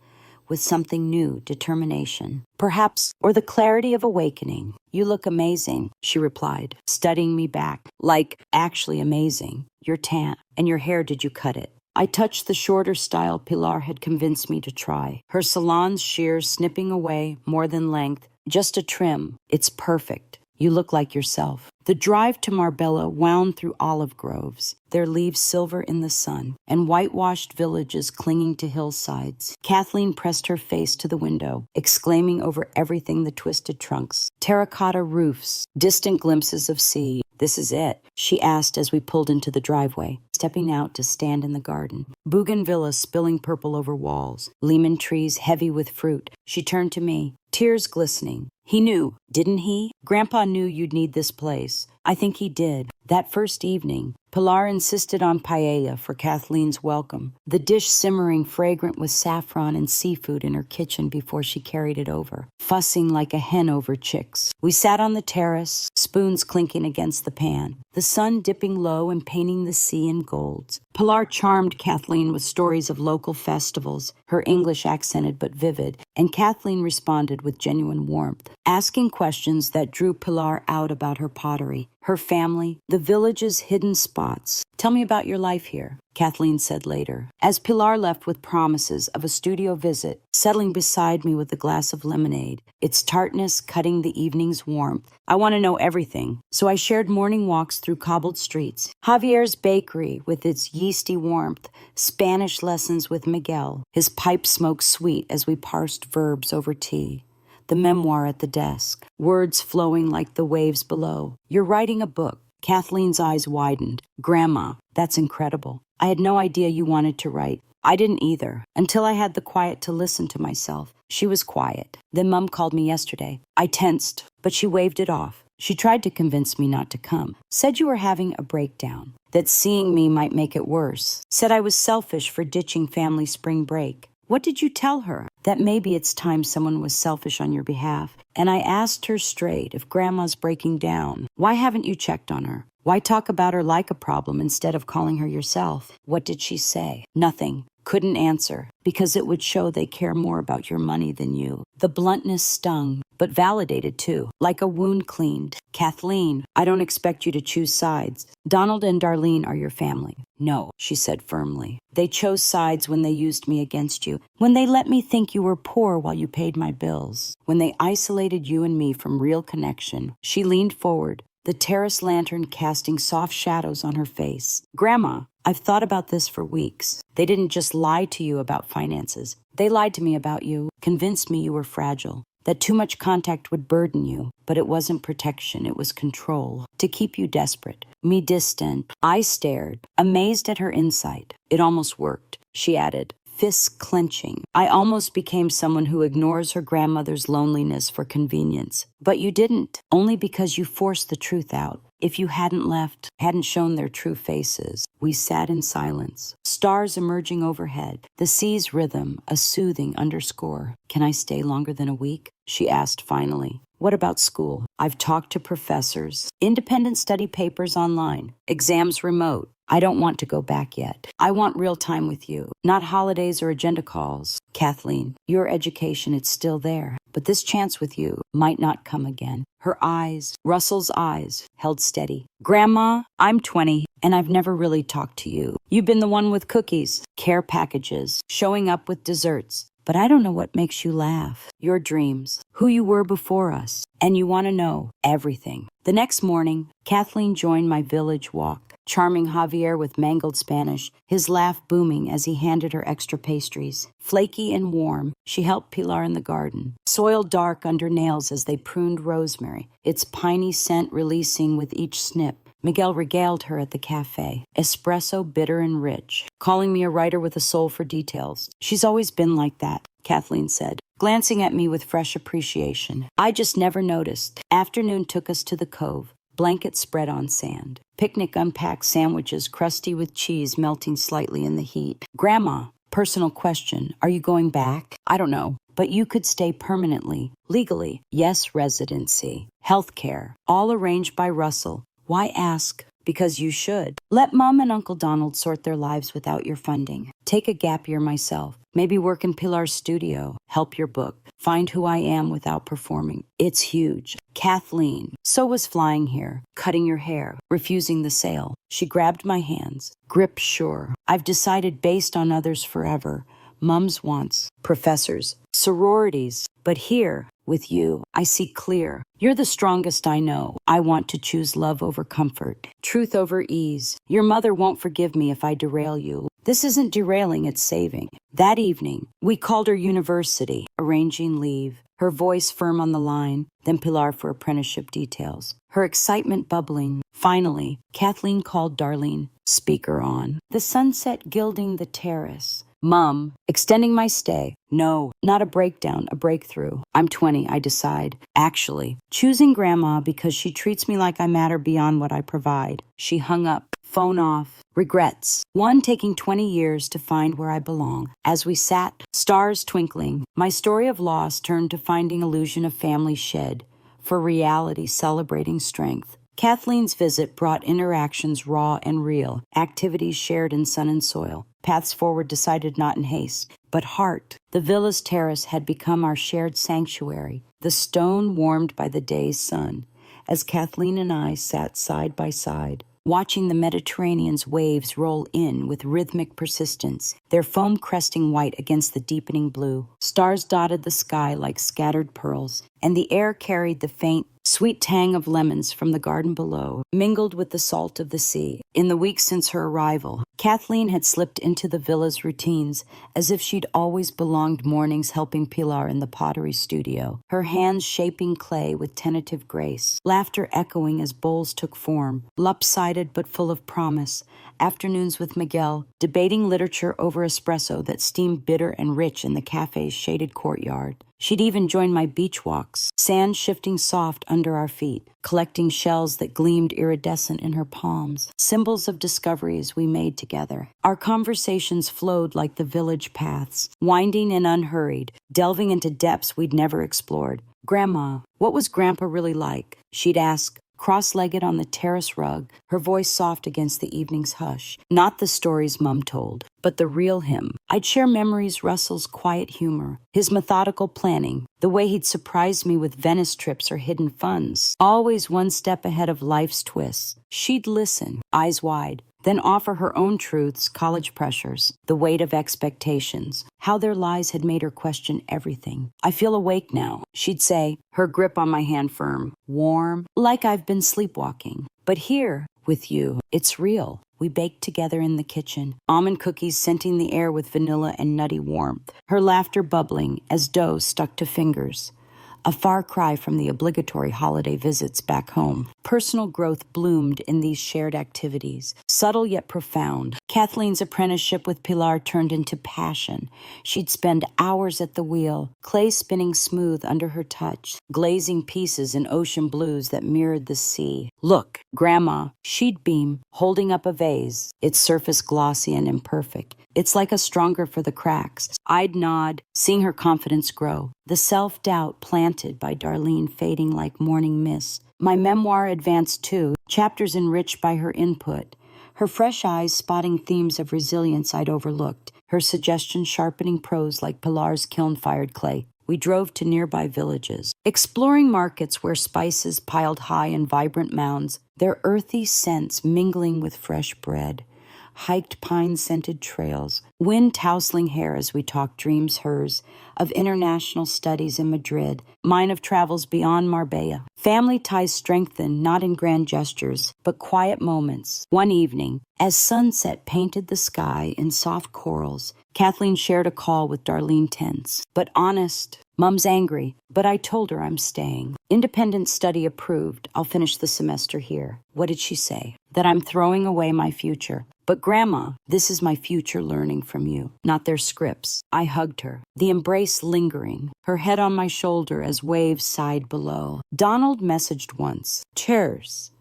with something new, determination. Perhaps, or the clarity of awakening. You look amazing, she replied, studying me back. Like, actually amazing. You're tan, and your hair, did you cut it? I touched the shorter style Pilar had convinced me to try. Her salon's shears snipping away, more than length, just a trim. It's perfect. You look like yourself. The drive to Marbella wound through olive groves, their leaves silver in the sun, and whitewashed villages clinging to hillsides. Kathleen pressed her face to the window, exclaiming over everything the twisted trunks. Terracotta roofs, distant glimpses of sea. This is it, she asked as we pulled into the driveway, stepping out to stand in the garden. Bougainvillea spilling purple over walls, lemon trees heavy with fruit. She turned to me, tears glistening. He knew, didn't he? Grandpa knew you'd need this place. I think he did. That first evening, Pilar insisted on paella for Kathleen's welcome, the dish simmering fragrant with saffron and seafood in her kitchen before she carried it over, fussing like a hen over chicks. We sat on the terrace, spoons clinking against the pan, the sun dipping low and painting the sea in golds. Pilar charmed Kathleen with stories of local festivals, her English accented but vivid, and Kathleen responded with genuine warmth. asking questions that drew Pilar out about her pottery, her family, the village's hidden spots. "Tell me about your life here," Kathleen said later, as Pilar left with promises of a studio visit, settling beside me with a glass of lemonade, its tartness cutting the evening's warmth. I want to know everything, so I shared morning walks through cobbled streets, Javier's bakery with its yeasty warmth, Spanish lessons with Miguel, his pipe smoke sweet as we parsed verbs over tea, the memoir at the desk, words flowing like the waves below. "You're writing a book." Kathleen's eyes widened. "Grandma, that's incredible. I had no idea you wanted to write." I didn't either, until I had the quiet to listen to myself. She was quiet. Then Mum called me yesterday. I tensed, but she waved it off. She tried to convince me not to come. Said you were having a breakdown, that seeing me might make it worse. Said I was selfish for ditching family spring break. What did you tell her? That maybe it's time someone was selfish on your behalf. And I asked her straight, if Grandma's breaking down, why haven't you checked on her? Why talk about her like a problem instead of calling her yourself? What did she say? Nothing. Couldn't answer, because it would show they care more about your money than you. The bluntness stung, but validated too, like a wound cleaned. "Kathleen, I don't expect you to choose sides. Donald and Darlene are your family." "No," she said firmly. "They chose sides when they used me against you, when they let me think you were poor while you paid my bills, when they isolated you and me from real connection." She leaned forward, the terrace lantern casting soft shadows on her face. "Grandma, I've thought about this for weeks. They didn't just lie to you about finances. They lied to me about you, convinced me you were fragile, that too much contact would burden you. But it wasn't protection, it was control, to keep you desperate, me distant." I stared, amazed at her insight. "It almost worked," she added, fists clenching. "I almost became someone who ignores her grandmother's loneliness for convenience. But you didn't, only because you forced the truth out. If you hadn't left, hadn't shown their true faces." We sat in silence, stars emerging overhead, the sea's rhythm a soothing underscore. "Can I stay longer than a week?" she asked finally. "What about school?" "I've talked to professors. Independent study papers online. Exams remote. I don't want to go back yet. I want real time with you, not holidays or agenda calls." "Kathleen, your education, it's still there. But this chance with you might not come again." Her eyes, Russell's eyes, held steady. "Grandma, I'm 20, and I've never really talked to you. You've been the one with cookies, care packages, showing up with desserts. But I don't know what makes you laugh. Your dreams, who you were before us, and you want to know everything." The next morning, Kathleen joined my village walk, charming Javier with mangled Spanish, his laugh booming as he handed her extra pastries. Flaky and warm, she helped Pilar in the garden, soil dark under nails as they pruned rosemary, its piney scent releasing with each snip. Miguel regaled her at the cafe, espresso bitter and rich, calling me a writer with a soul for details. "She's always been like that," Kathleen said, glancing at me with fresh appreciation. "I just never noticed." Afternoon took us to the cove, blanket spread on sand. Picnic unpacked sandwiches crusty with cheese melting slightly in the heat. "Grandma, personal question, are you going back?" "I don't know. But you could stay permanently, legally." "Yes, residency, health care, all arranged by Russell. Why ask? Because you should. Let Mom and Uncle Donald sort their lives without your funding. Take a gap year myself. Maybe work in Pilar's studio. Help your book. Find who I am without performing. It's huge." "Kathleen, so was flying here, cutting your hair, refusing the sale." She grabbed my hands, grip sure. "I've decided based on others forever. Mum's wants, professors, sororities. But here, with you, I see clear. You're the strongest I know. I want to choose love over comfort, truth over ease. Your mother won't forgive me if I derail you. This isn't derailing, it's saving." That evening, we called her university, arranging leave, her voice firm on the line, then Pilar for apprenticeship details, her excitement bubbling. Finally, Kathleen called Darlene, speaker on. The sunset gilding the terrace. "Mum, extending my stay." "No, not a breakdown, a breakthrough. I'm 20, I decide. Actually, choosing Grandma because she treats me like I matter beyond what I provide." She hung up, phone off. Regrets. One taking 20 years to find where I belong. As we sat, stars twinkling, my story of loss turned to finding illusion of family shed, for reality celebrating strength. Kathleen's visit brought interactions raw and real, activities shared in sun and soil, paths forward decided not in haste, but heart. The villa's terrace had become our shared sanctuary, the stone warmed by the day's sun, as Kathleen and I sat side by side, watching the Mediterranean's waves roll in with rhythmic persistence, their foam cresting white against the deepening blue. Stars dotted the sky like scattered pearls, and the air carried the faint, sweet tang of lemons from the garden below, mingled with the salt of the sea. In the weeks since her arrival, Kathleen had slipped into the villa's routines as if she'd always belonged, mornings helping Pilar in the pottery studio, her hands shaping clay with tentative grace, laughter echoing as bowls took form, lopsided but full of promise, afternoons with Miguel, debating literature over espresso that steamed bitter and rich in the cafe's shaded courtyard. She'd even join my beach walks, sand shifting soft under our feet, collecting shells that gleamed iridescent in her palms, symbols of discoveries we made together. Our conversations flowed like the village paths, winding and unhurried, delving into depths we'd never explored. "Grandma, what was Grandpa really like?" she'd ask, cross-legged on the terrace rug, her voice soft against the evening's hush. Not the stories Mum told, but the real him. I'd share memories, Russell's quiet humor, his methodical planning, the way he'd surprise me with Venice trips or hidden funds, always one step ahead of life's twists. She'd listen, eyes wide, then offer her own truths, college pressures, the weight of expectations, how their lies had made her question everything. "I feel awake now," she'd say, her grip on my hand firm, warm, like I've been sleepwalking. "But here, with you, it's real." We baked together in the kitchen, almond cookies scenting the air with vanilla and nutty warmth, her laughter bubbling as dough stuck to fingers. A far cry from the obligatory holiday visits back home. Personal growth bloomed in these shared activities, subtle yet profound. Kathleen's apprenticeship with Pilar turned into passion. She'd spend hours at the wheel, clay spinning smooth under her touch, glazing pieces in ocean blues that mirrored the sea. "Look, Grandma," she'd beam, holding up a vase, its surface glossy and imperfect. "It's like a stronger for the cracks." I'd nod, seeing her confidence grow, the self-doubt planted by Darlene fading like morning mist. My memoir advanced too, chapters enriched by her input, her fresh eyes spotting themes of resilience I'd overlooked, her suggestions sharpening prose like Pilar's kiln-fired clay. We drove to nearby villages, exploring markets where spices piled high in vibrant mounds, their earthy scents mingling with fresh bread. Hiked pine-scented trails, wind tousling hair as we talked dreams hers, of international studies in Madrid, mine of travels beyond Marbella. Family ties strengthened not in grand gestures, but quiet moments. One evening, as sunset painted the sky in soft corals, Kathleen shared a call with Darlene tense, but honest. "Mum's angry, but I told her I'm staying. Independent study approved. I'll finish the semester here." What did she say? That I'm throwing away my future. "But Grandma, this is my future learning from you, not their scripts." I hugged her, the embrace lingering, her head on my shoulder as waves sighed below. Donald messaged once, "Cheers.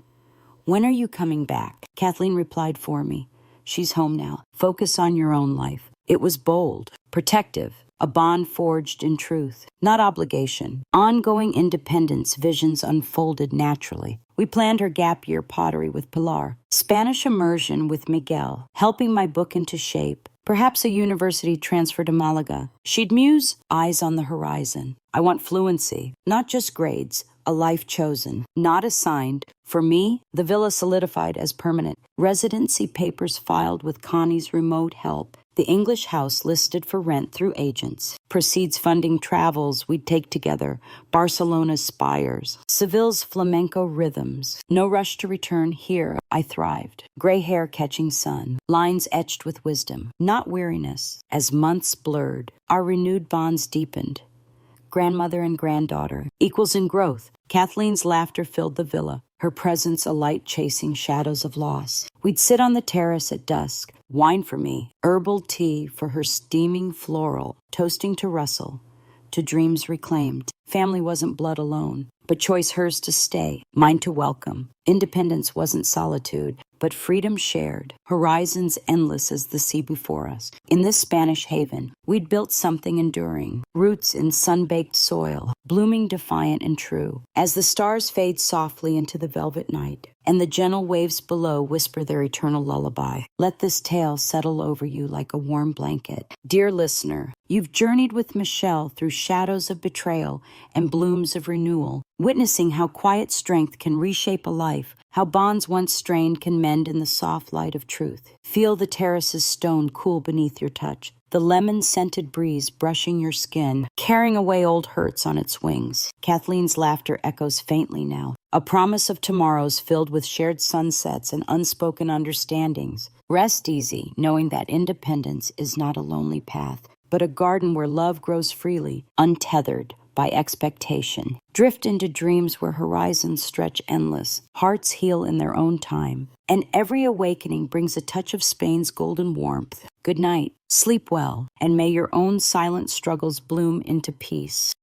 When are you coming back?" Kathleen replied for me. "She's home now. Focus on your own life." It was bold, protective, a bond forged in truth, not obligation. Ongoing independence visions unfolded naturally. We planned her gap year pottery with Pilar, Spanish immersion with Miguel, helping my book into shape, perhaps a university transfer to Malaga. She'd muse, eyes on the horizon. "I want fluency, not just grades, a life chosen, not assigned." For me, the villa solidified as permanent. Residency papers filed with Connie's remote help. The English house listed for rent through agents. Proceeds funding travels we'd take together. Barcelona's spires. Seville's flamenco rhythms. No rush to return. Here, I thrived. Gray hair catching sun. Lines etched with wisdom. Not weariness. As months blurred, our renewed bonds deepened. Grandmother and granddaughter. Equals in growth. Kathleen's laughter filled the villa, her presence a light chasing shadows of loss. We'd sit on the terrace at dusk, wine for me, herbal tea for her steaming floral, toasting to Russell, to dreams reclaimed. Family wasn't blood alone, but choice hers to stay, mine to welcome. Independence wasn't solitude, but freedom shared, horizons endless as the sea before us. In this Spanish haven, we'd built something enduring, roots in sun-baked soil, blooming defiant and true. As the stars fade softly into the velvet night, and the gentle waves below whisper their eternal lullaby, let this tale settle over you like a warm blanket. Dear listener, you've journeyed with Michelle through shadows of betrayal and blooms of renewal, witnessing how quiet strength can reshape a life, how bonds once strained can mend in the soft light of truth. Feel the terrace's stone cool beneath your touch, the lemon-scented breeze brushing your skin, carrying away old hurts on its wings. Kathleen's laughter echoes faintly now, a promise of tomorrows filled with shared sunsets and unspoken understandings. Rest easy, knowing that independence is not a lonely path, but a garden where love grows freely, untethered by expectation. Drift into dreams where horizons stretch endless, hearts heal in their own time, and every awakening brings a touch of Spain's golden warmth. Good night, sleep well, and may your own silent struggles bloom into peace.